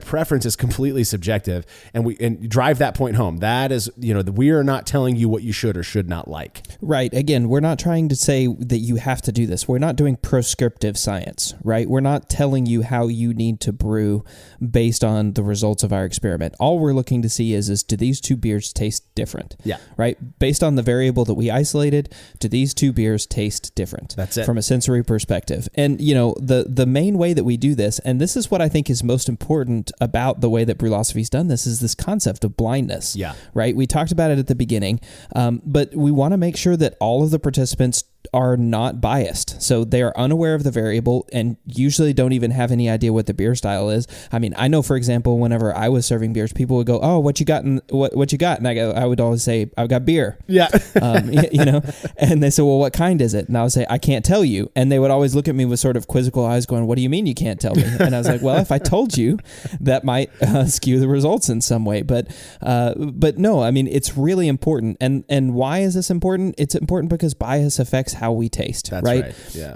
preference is completely subjective, and drive that point home. That is, we are not telling you what you should or should not like. Right. Again, we're not trying to say that you have to do this. We're not doing prescriptive science, right? We're not telling you how you need to brew based on the results of our experiment. All we're looking to see is do these two beers taste different? Yeah. Right? Based on the variable that we isolated, do these two beers taste different? That's it. From a sensory perspective. And, the main way that we do this, and this is what I think is most important about the way that Brülosophy's done this, is this concept of blindness. Yeah. Right? We talked about it at the beginning, but we want to make sure that all of the participants are not biased. So they are unaware of the variable and usually don't even have any idea what the beer style is. I mean, I know, for example, whenever I was serving beers, people would go, "Oh, what you got?" And what you got? And I would always say, "I've got beer." Yeah. And they say, "Well, what kind is it?" And I would say, "I can't tell you." And they would always look at me with sort of quizzical eyes going, "What do you mean you can't tell me?" And I was like, "Well, if I told you, that might skew the results in some way." But no, I mean, it's really important. And why is this important? It's important because bias affects how we taste. That's right. Yeah.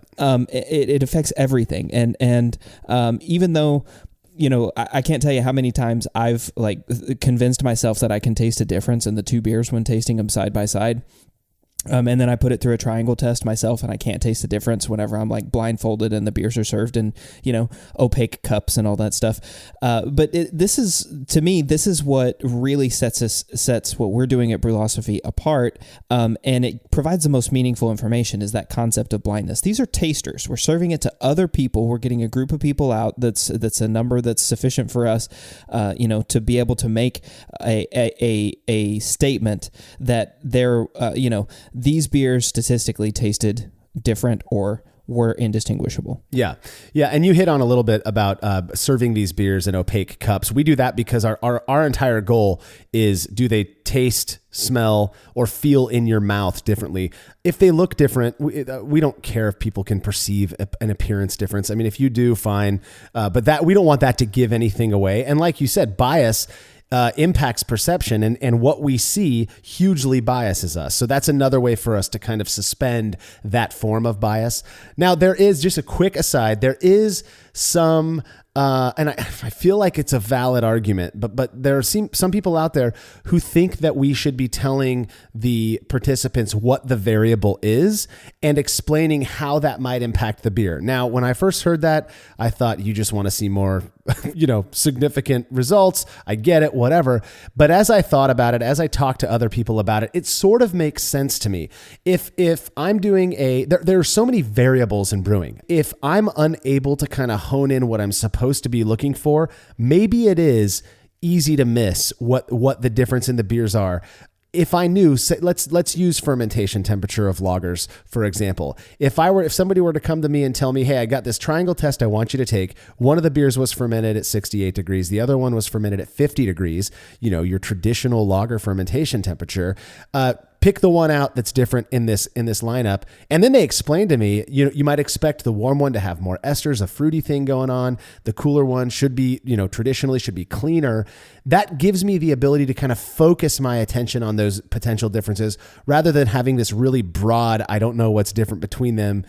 It affects everything. And even though, I can't tell you how many times I've convinced myself that I can taste a difference in the two beers when tasting them side by side. And then I put it through a triangle test myself, and I can't taste the difference whenever I'm like blindfolded and the beers are served in, opaque cups and all that stuff. But this is what really sets what we're doing at Brülosophy apart. And it provides the most meaningful information, is that concept of blindness. These are tasters. We're serving it to other people. We're getting a group of people out. That's a number that's sufficient for us, to be able to make a statement that they're, these beers statistically tasted different or were indistinguishable. Yeah. And you hit on a little bit about serving these beers in opaque cups. We do that because our entire goal is, do they taste, smell, or feel in your mouth differently? If they look different, we don't care if people can perceive an appearance difference. I mean, if you do, fine. But that we don't want that to give anything away. And like you said, bias impacts perception, and what we see hugely biases us. So that's another way for us to kind of suspend that form of bias. Now, there is, just a quick aside, there is some, and I feel like it's a valid argument, but there are some people out there who think that we should be telling the participants what the variable is and explaining how that might impact the beer. Now, when I first heard that, I thought, you just want to see more significant results. I get it, whatever. But as I thought about it, as I talked to other people about it, it sort of makes sense to me. If I'm doing there are so many variables in brewing. If I'm unable to kind of hone in what I'm supposed to be looking for, maybe it is easy to miss what the difference in the beers are. If I knew, let's use fermentation temperature of lagers, for example. If somebody were to come to me and tell me, hey, I got this triangle test I want you to take. One of the beers was fermented at 68 degrees. The other one was fermented at 50 degrees, your traditional lager fermentation temperature. Pick the one out that's different in this lineup. And then they explained to me, you might expect the warm one to have more esters, a fruity thing going on. The cooler one should be, traditionally should be cleaner. That gives me the ability to kind of focus my attention on those potential differences rather than having this really broad, I don't know what's different between them,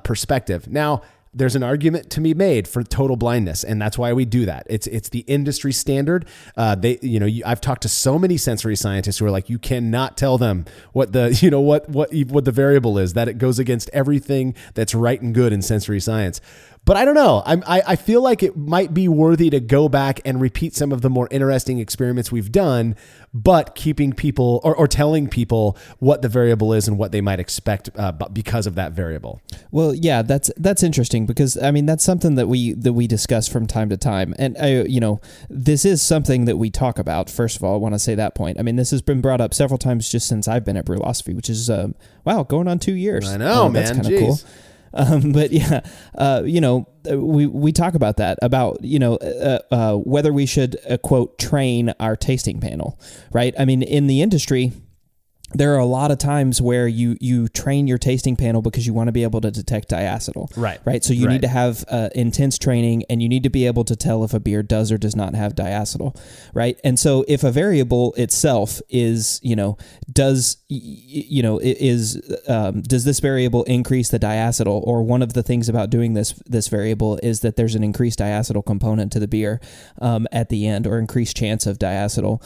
perspective. Now, there's an argument to be made for total blindness, and that's why we do that. It's the industry standard. I've talked to so many sensory scientists who are like, you cannot tell them what the what the variable is, that it goes against everything that's right and good in sensory science. But I don't know. I feel like it might be worthy to go back and repeat some of the more interesting experiments we've done, but keeping people or telling people what the variable is and what they might expect because of that variable. Well, yeah, that's interesting because that's something that we discuss from time to time, and this is something that we talk about. First of all, I want to say that point. This has been brought up several times just since I've been at Brülosophy, which is going on 2 years. I know, man. That's kind of cool. But yeah, we talk about that, about, whether we should, quote, train our tasting panel, right? In the industry, there are a lot of times where you train your tasting panel because you want to be able to detect diacetyl. Right. So you need to have intense training, and you need to be able to tell if a beer does or does not have diacetyl. Right. And so if a variable itself is, does this variable increase the diacetyl, or one of the things about doing this variable is that there's an increased diacetyl component to the beer at the end, or increased chance of diacetyl.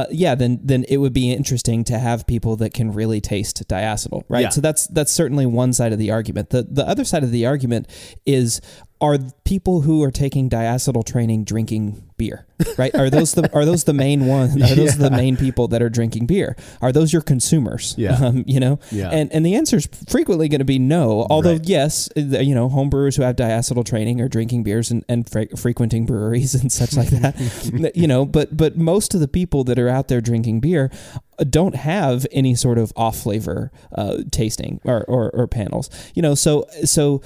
Then it would be interesting to have people that can really taste diacetyl, right? Yeah. So that's certainly one side of the argument. The other side of the argument is, are people who are taking diacetyl training drinking beer, right? Are those the main ones? Are those the main people that are drinking beer? Are those your consumers? Yeah. Yeah. And the answer is frequently going to be no. Although yes, home brewers who have diacetyl training are drinking beers and frequenting breweries and such like that. But most of the people that are out there drinking beer don't have any sort of off flavor tasting or panels. So.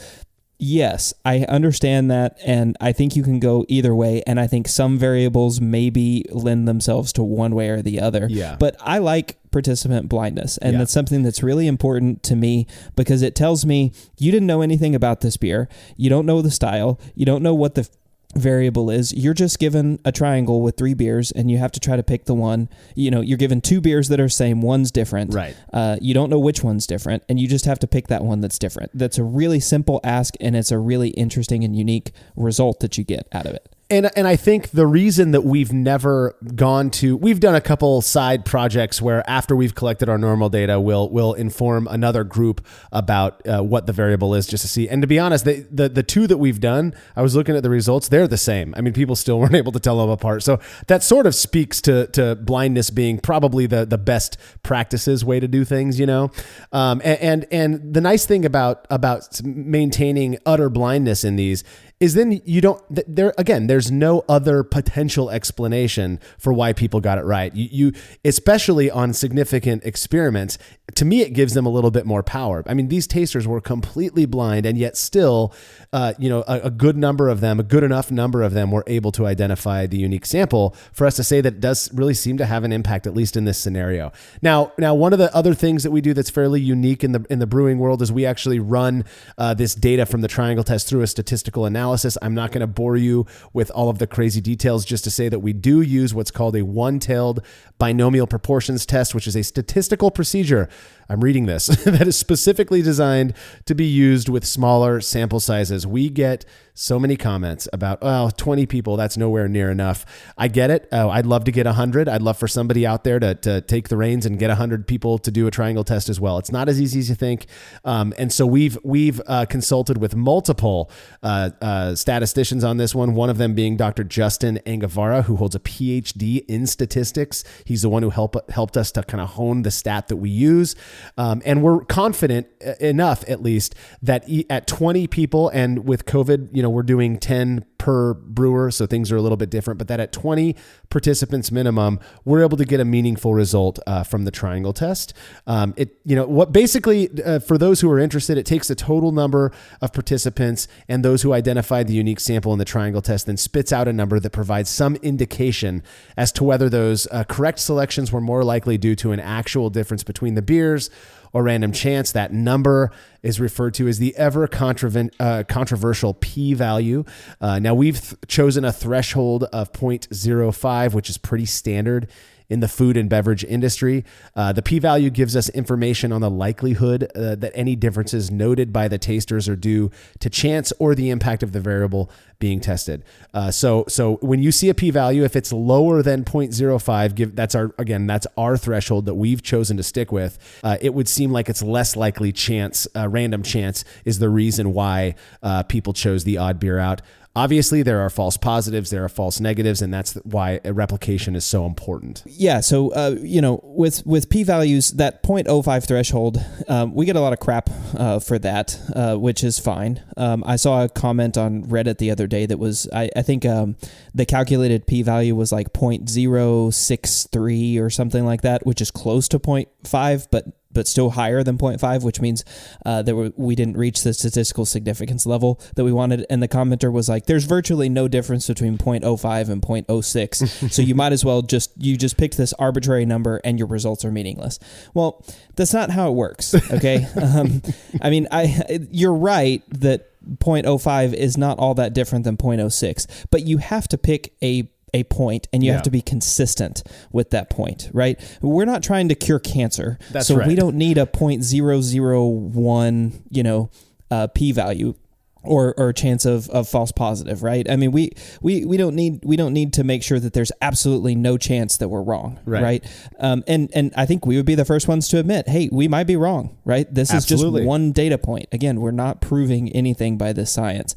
Yes, I understand that, and I think you can go either way, and I think some variables maybe lend themselves to one way or the other. Yeah. But I like participant blindness, and that's something that's really important to me because it tells me you didn't know anything about this beer, you don't know the style, you don't know what the variable is. You're just given a triangle with 3 beers, and you have to try to pick the one. You're given 2 beers that are same, one's different. Right. You don't know which one's different, and you just have to pick that one that's different. That's a really simple ask, and it's a really interesting and unique result that you get out of it. And I think the reason that we've never we've done a couple side projects where after we've collected our normal data, we'll inform another group about what the variable is just to see. And to be honest, the two that we've done, I was looking at the results, they're the same. I mean, people still weren't able to tell them apart. So that sort of speaks to blindness being probably the best practices way to do things, and the nice thing about maintaining utter blindness in these is then there's no other potential explanation for why people got it right. You especially on significant experiments, to me, it gives them a little bit more power. I mean, these tasters were completely blind, and yet still, a good enough number of them were able to identify the unique sample for us to say that it does really seem to have an impact, at least in this scenario. Now, one of the other things that we do that's fairly unique in the brewing world is we actually run this data from the triangle test through a statistical analysis. I'm not going to bore you with all of the crazy details, just to say that we do use what's called a one-tailed binomial proportions test, which is a statistical procedure. I'm reading this that is specifically designed to be used with smaller sample sizes. We get so many comments about, 20 people, that's nowhere near enough. I get it. I'd love to get 100. I'd love for somebody out there to take the reins and get 100 people to do a triangle test as well. It's not as easy as you think. And so we've consulted with multiple statisticians on this one of them being Dr. Justin Angavara, who holds a PhD in statistics. He's the one who helped us to kind of hone the stat that we use. And we're confident enough, at least, that at 20 people, and with COVID, we're doing 10 per brewer, so things are a little bit different, but that at 20 participants minimum, we're able to get a meaningful result from the triangle test. For those who are interested, it takes the total number of participants and those who identified the unique sample in the triangle test, then spits out a number that provides some indication as to whether those correct selections were more likely due to an actual difference between the beers or random chance. That number is referred to as the ever controversial p-value. Now we've chosen a threshold of 0.05, which is pretty standard in the food and beverage industry. The p-value gives us information on the likelihood that any differences noted by the tasters are due to chance or the impact of the variable being tested. So when you see a p-value, if it's lower than 0.05, that's our threshold that we've chosen to stick with. It would seem like it's less likely random chance is the reason why people chose the odd beer out. Obviously, there are false positives, there are false negatives, and that's why a replication is so important. Yeah, so, with p-values, that 0.05 threshold, we get a lot of crap for that, which is fine. I saw a comment on Reddit the other day that was, I think the calculated p-value was like 0.063 or something like that, which is close to 0.5, but still higher than 0.5, which means we didn't reach the statistical significance level that we wanted. And the commenter was like, there's virtually no difference between 0.05 and 0.06. So you might as well just picked this arbitrary number and your results are meaningless. Well, that's not how it works. Okay. You're right that 0.05 is not all that different than 0.06, but you have to pick a point, and you have to be consistent with that point, right? We're not trying to cure cancer. That's right. We don't need a 0.001, p-value or chance of false positive, right? I mean, we don't need to make sure that there's absolutely no chance that we're wrong, right? And I think we would be the first ones to admit, hey, we might be wrong, right? This is just one data point. Again, we're not proving anything by this science,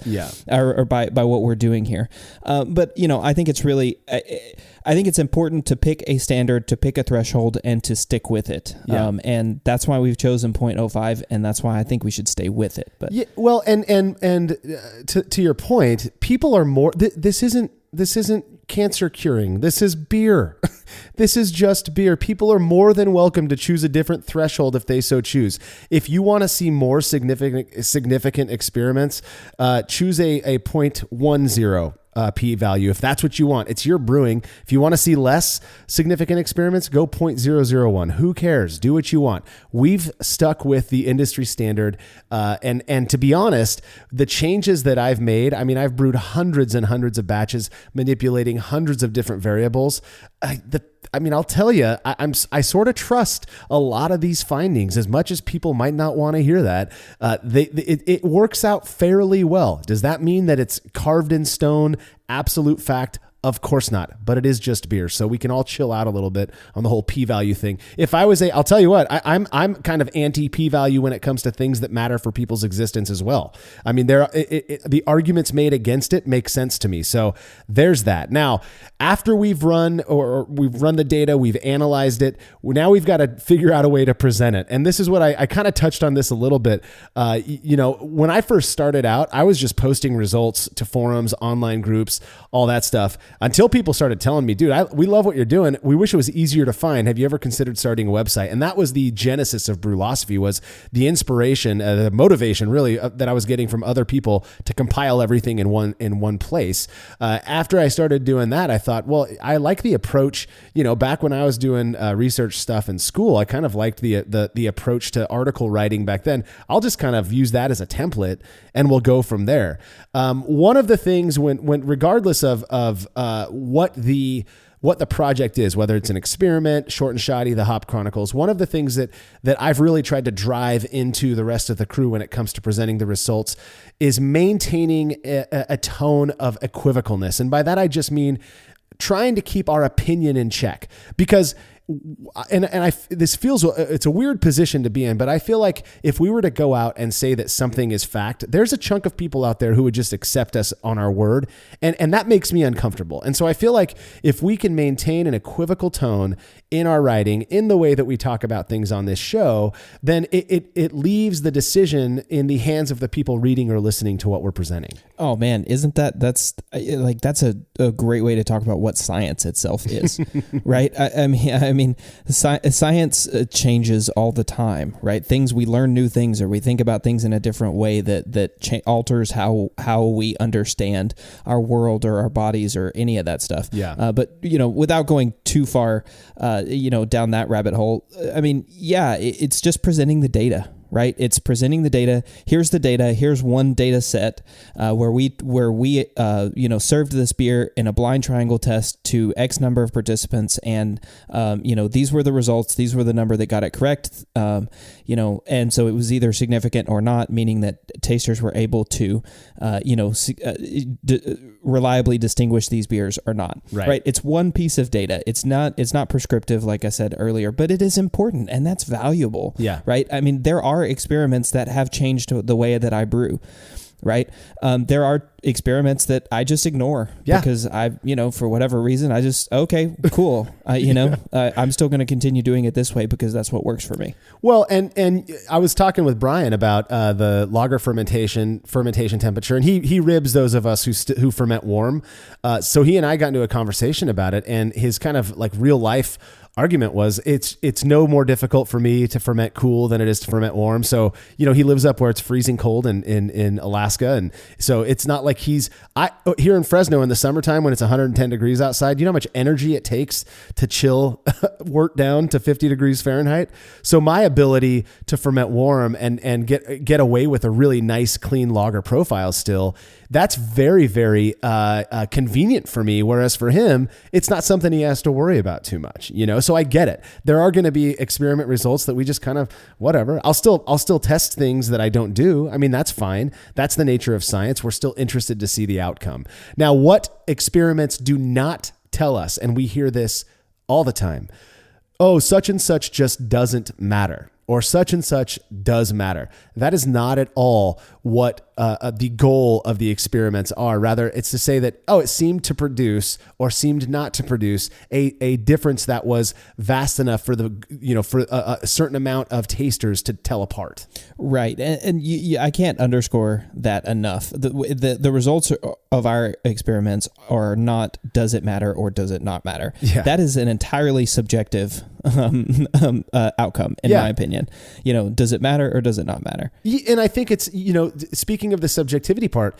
or by what we're doing here. But I think it's really, I think it's important to pick a standard, to pick a threshold, and to stick with it. And that's why we've chosen 0.05, and that's why I think we should stay with it. But And to your point, people are more. This isn't cancer curing. This is beer. This is just beer. People are more than welcome to choose a different threshold if they so choose. If you want to see more significant experiments, choose a 0.10. P-value. If that's what you want, it's your brewing. If you want to see less significant experiments, go 0.001. Who cares? Do what you want. We've stuck with the industry standard. And to be honest, the changes that I've made, I mean, I've brewed hundreds and hundreds of batches, manipulating hundreds of different variables. I mean, I'll tell you, I sort of trust a lot of these findings as much as people might not want to hear that. It works out fairly well. Does that mean that it's carved in stone, absolute fact? Of course not, but it is just beer, so we can all chill out a little bit on the whole p-value thing. If I was I'll tell you what, I'm kind of anti p-value when it comes to things that matter for people's existence as well. I mean, the arguments made against it make sense to me. So there's that. Now, after we've run the data, we've analyzed it. Now we've got to figure out a way to present it. And this is what I kind of touched on this a little bit. When I first started out, I was just posting results to forums, online groups, all that stuff. Until people started telling me, dude, we love what you're doing. We wish it was easier to find. Have you ever considered starting a website? And that was the genesis of Brülosophy, was the inspiration, the motivation really that I was getting from other people to compile everything in one place. After I started doing that, I thought, well, I like the approach. Back when I was doing research stuff in school, I kind of liked the approach to article writing back then. I'll just kind of use that as a template, and we'll go from there. One of the things when regardless of what the project is, whether it's an experiment, Short and Shoddy, the Hop Chronicles, one of the things that I've really tried to drive into the rest of the crew when it comes to presenting the results is maintaining a tone of equivocalness. And by that, I just mean trying to keep our opinion in check, because this feels, it's a weird position to be in, but I feel like if we were to go out and say that something is fact, there's a chunk of people out there who would just accept us on our word. And that makes me uncomfortable. And so I feel like if we can maintain an equivocal tone in our writing, in the way that we talk about things on this show, then it leaves the decision in the hands of the people reading or listening to what we're presenting. Oh man, that's a great way to talk about what science itself is, right? I mean, science changes all the time, right? We learn new things, or we think about things in a different way that alters how we understand our world or our bodies or any of that stuff. Yeah. But without going too far, down that rabbit hole, I mean, yeah, it's just presenting the data. Right, it's presenting the data. Here's the data. Here's one data set where we served this beer in a blind triangle test to X number of participants, and these were the results. These were the number that got it correct. And so it was either significant or not, meaning that tasters were able to reliably distinguish these beers or not. Right. It's one piece of data. It's not prescriptive, like I said earlier, but it is important, and that's valuable. Yeah. Right. I mean, there are experiments that have changed the way that I brew. Right. There are experiments that I just ignore because for whatever reason, I just, okay, cool. I'm still going to continue doing it this way because that's what works for me. Well, and I was talking with Brian about the lager fermentation temperature, and he ribs those of us who ferment warm. So he and I got into a conversation about it, and his kind of like real life argument was it's no more difficult for me to ferment cool than it is to ferment warm. So, he lives up where it's freezing cold in Alaska. And so it's not like here in Fresno in the summertime when it's 110 degrees outside, you know how much energy it takes to chill wort down to 50 degrees Fahrenheit. So my ability to ferment warm and get away with a really nice, clean lager profile still, that's very, very convenient for me. Whereas for him, it's not something he has to worry about too much, So I get it. There are going to be experiment results that we just kind of whatever. I'll still test things that I don't do. I mean, that's fine. That's the nature of science. We're still interested to see the outcome. Now, what experiments do not tell us, and we hear this all the time, oh, such and such just doesn't matter, or such and such does matter. That is not at all what the goal of the experiments are. Rather, it's to say that, it seemed to produce or seemed not to produce a difference that was vast enough for for a certain amount of tasters to tell apart. Right. And I can't underscore that enough. The results of our experiments are not, does it matter or does it not matter? Yeah. That is an entirely subjective outcome, in my opinion. Does it matter or does it not matter? And I think it's, speaking of the subjectivity part,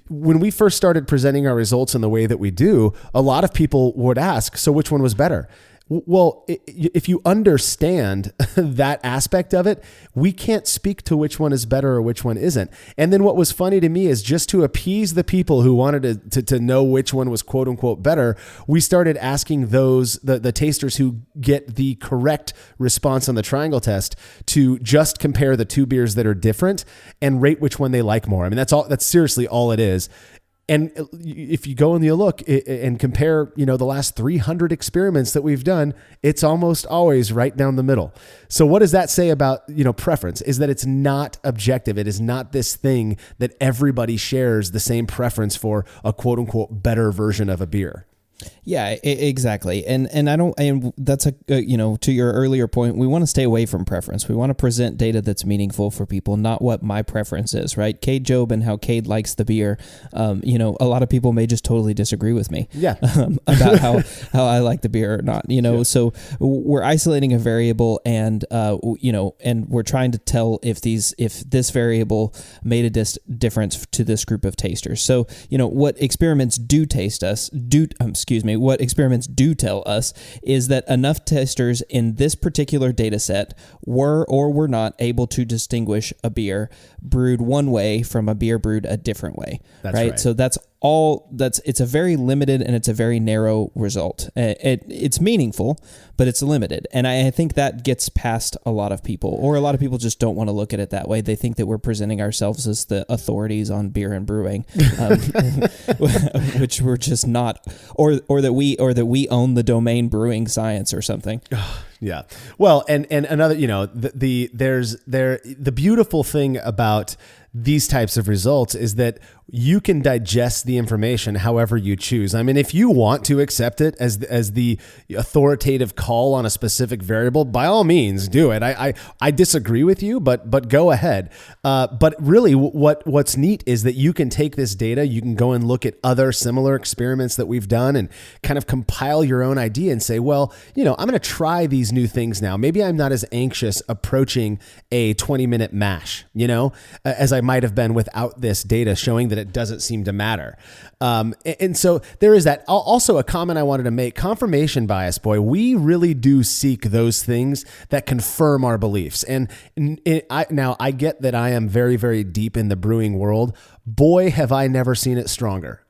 when we first started presenting our results in the way that we do, a lot of people would ask, so which one was better? Well, if you understand that aspect of it, we can't speak to which one is better or which one isn't. And then what was funny to me is just to appease the people who wanted to know which one was quote unquote better, we started asking the tasters who get the correct response on the triangle test to just compare the two beers that are different and rate which one they like more. I mean, that's seriously all it is. And if you go and you look and compare, the last 300 experiments that we've done, it's almost always right down the middle. So what does that say about, preference? Is that it's not objective. It is not this thing that everybody shares the same preference for a quote unquote better version of a beer. Yeah, exactly. And that's to your earlier point, we want to stay away from preference. We want to present data that's meaningful for people, not what my preference is, right? Cade Jobe and how Cade likes the beer. A lot of people may just totally disagree with me. Yeah. About how I like the beer or not, So we're isolating a variable and we're trying to tell if this variable made a difference to this group of tasters. So, what experiments what experiments do tell us is that enough testers in this particular data set were or were not able to distinguish a beer brewed one way from a beer brewed a different way. That's right. So it's a very limited and it's a very narrow result. It's meaningful, but it's limited. And I think that gets past a lot of people, or a lot of people just don't want to look at it that way. They think that we're presenting ourselves as the authorities on beer and brewing, which we're just not, or that we own the domain brewing science or something. Yeah. Well, and another, the beautiful thing about these types of results is that you can digest the information however you choose. I mean, if you want to accept it as the authoritative call on a specific variable, by all means do it. I disagree with you, but go ahead. But really what's neat is that you can take this data, you can go and look at other similar experiments that we've done and kind of compile your own idea and say, well, I'm going to try these new things now. Maybe I'm not as anxious approaching a 20-minute mash, as I might have been without this data showing that it doesn't seem to matter. And so there is that. Also, a comment I wanted to make, confirmation bias, boy, we really do seek those things that confirm our beliefs. And I get that I am very, very deep in the brewing world. Boy, have I never seen it stronger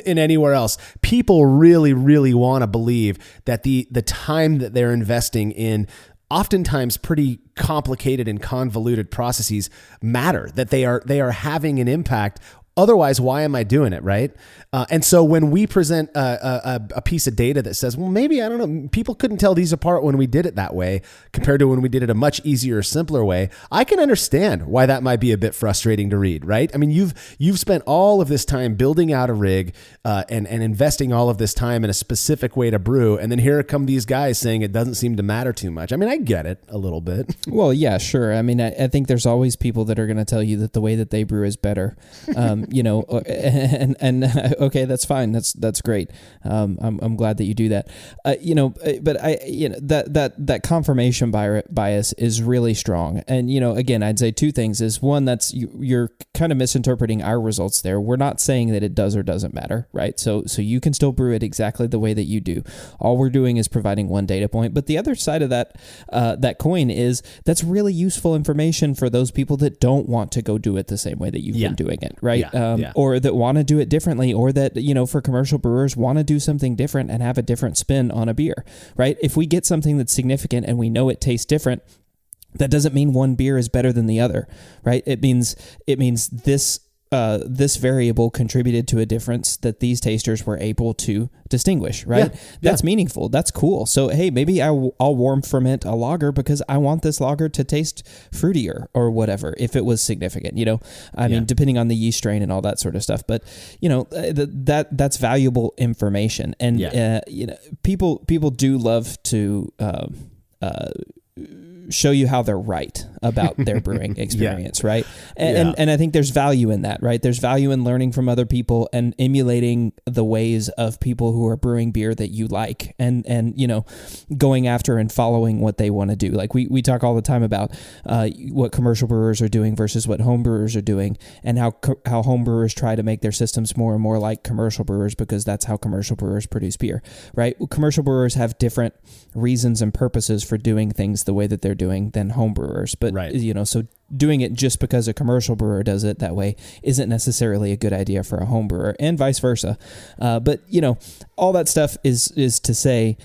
in anywhere else. People really, really want to believe that the time that they're investing in oftentimes pretty complicated and convoluted processes matter, that they are having an impact. Otherwise, why am I doing it, right? And so when we present a piece of data that says, well, maybe, I don't know, people couldn't tell these apart when we did it that way compared to when we did it a much easier, simpler way, I can understand why that might be a bit frustrating to read, right? I mean, you've spent all of this time building out a rig and investing all of this time in a specific way to brew, and then here come these guys saying it doesn't seem to matter too much. I mean, I get it a little bit. Well, yeah, sure. I mean, I think there's always people that are going to tell you that the way that they brew is better. Okay, that's fine. That's great. I'm glad that you do that. But that confirmation bias is really strong. And, again, I'd say two things is one, that's you're kind of misinterpreting our results there. We're not saying that it does or doesn't matter, right? So you can still brew it exactly the way that you do. All we're doing is providing one data point. But the other side of that coin is that's really useful information for those people that don't want to go do it the same way that you've been doing it, right? Or that want to do it differently, or that, for commercial brewers want to do something different and have a different spin on a beer, right? If we get something that's significant and we know it tastes different, that doesn't mean one beer is better than the other, right? It means this variable contributed to a difference that these tasters were able to distinguish, right? That's meaningful. That's cool. So, hey, maybe I'll warm ferment a lager because I want this lager to taste fruitier or whatever, if it was significant, I mean, depending on the yeast strain and all that sort of stuff. But, that's valuable information. And, people do love to, show you how they're right about their brewing experience, right? And I think there's value in that, right? There's value in learning from other people and emulating the ways of people who are brewing beer that you like, and going after and following what they want to do. Like we talk all the time about what commercial brewers are doing versus what home brewers are doing, and how home brewers try to make their systems more and more like commercial brewers because that's how commercial brewers produce beer, right? Commercial brewers have different reasons and purposes for doing things the way that they're doing than home brewers, but so doing it just because a commercial brewer does it that way isn't necessarily a good idea for a home brewer, and vice versa. But all that stuff is to say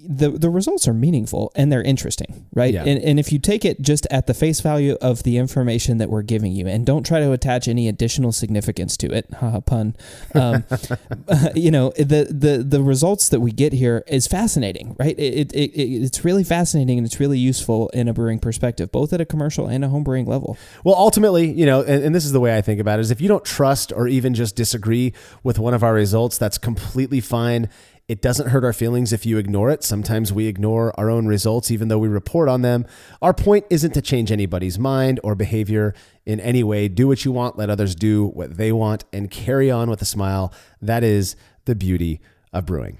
the results are meaningful and they're interesting, right? Yeah. And if you take it just at the face value of the information that we're giving you and don't try to attach any additional significance to it, haha, pun, the results that we get here is fascinating, right? It's really fascinating and it's really useful in a brewing perspective, both at a commercial and a home brewing level. Well, ultimately, and this is the way I think about it, is if you don't trust or even just disagree with one of our results, that's completely fine. It doesn't hurt our feelings if you ignore it. Sometimes we ignore our own results, even though we report on them. Our point isn't to change anybody's mind or behavior in any way. Do what you want, let others do what they want, and carry on with a smile. That is the beauty of brewing.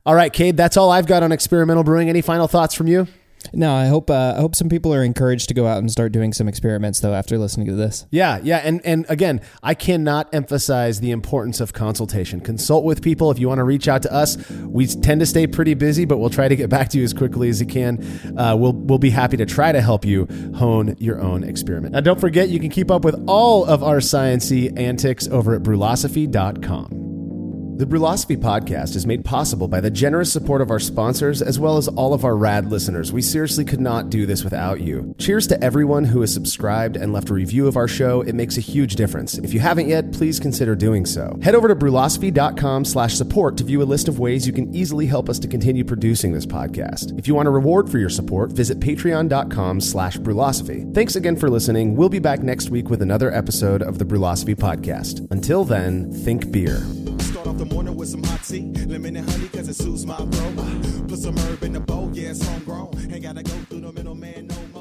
All right, Cade, that's all I've got on experimental brewing. Any final thoughts from you? No, I hope some people are encouraged to go out and start doing some experiments, though, after listening to this. Yeah. And again, I cannot emphasize the importance of consultation. Consult with people. If you want to reach out to us, we tend to stay pretty busy, but we'll try to get back to you as quickly as you can. We'll be happy to try to help you hone your own experiment. Now, don't forget, you can keep up with all of our science-y antics over at Brülosophy.com. The Brülosophy podcast is made possible by the generous support of our sponsors as well as all of our rad listeners. We seriously could not do this without you. Cheers to everyone who has subscribed and left a review of our show. It makes a huge difference. If you haven't yet, please consider doing so. Head over to Brülosophy.com/support to view a list of ways you can easily help us to continue producing this podcast. If you want a reward for your support, visit Patreon.com/Brülosophy. Thanks again for listening. We'll be back next week with another episode of the Brülosophy podcast. Until then, think beer. Start off the morning with some hot tea, lemon and honey cause it soothes my throat. Put some herb in the bowl, yeah, it's homegrown. Ain't gotta go through the middleman no more.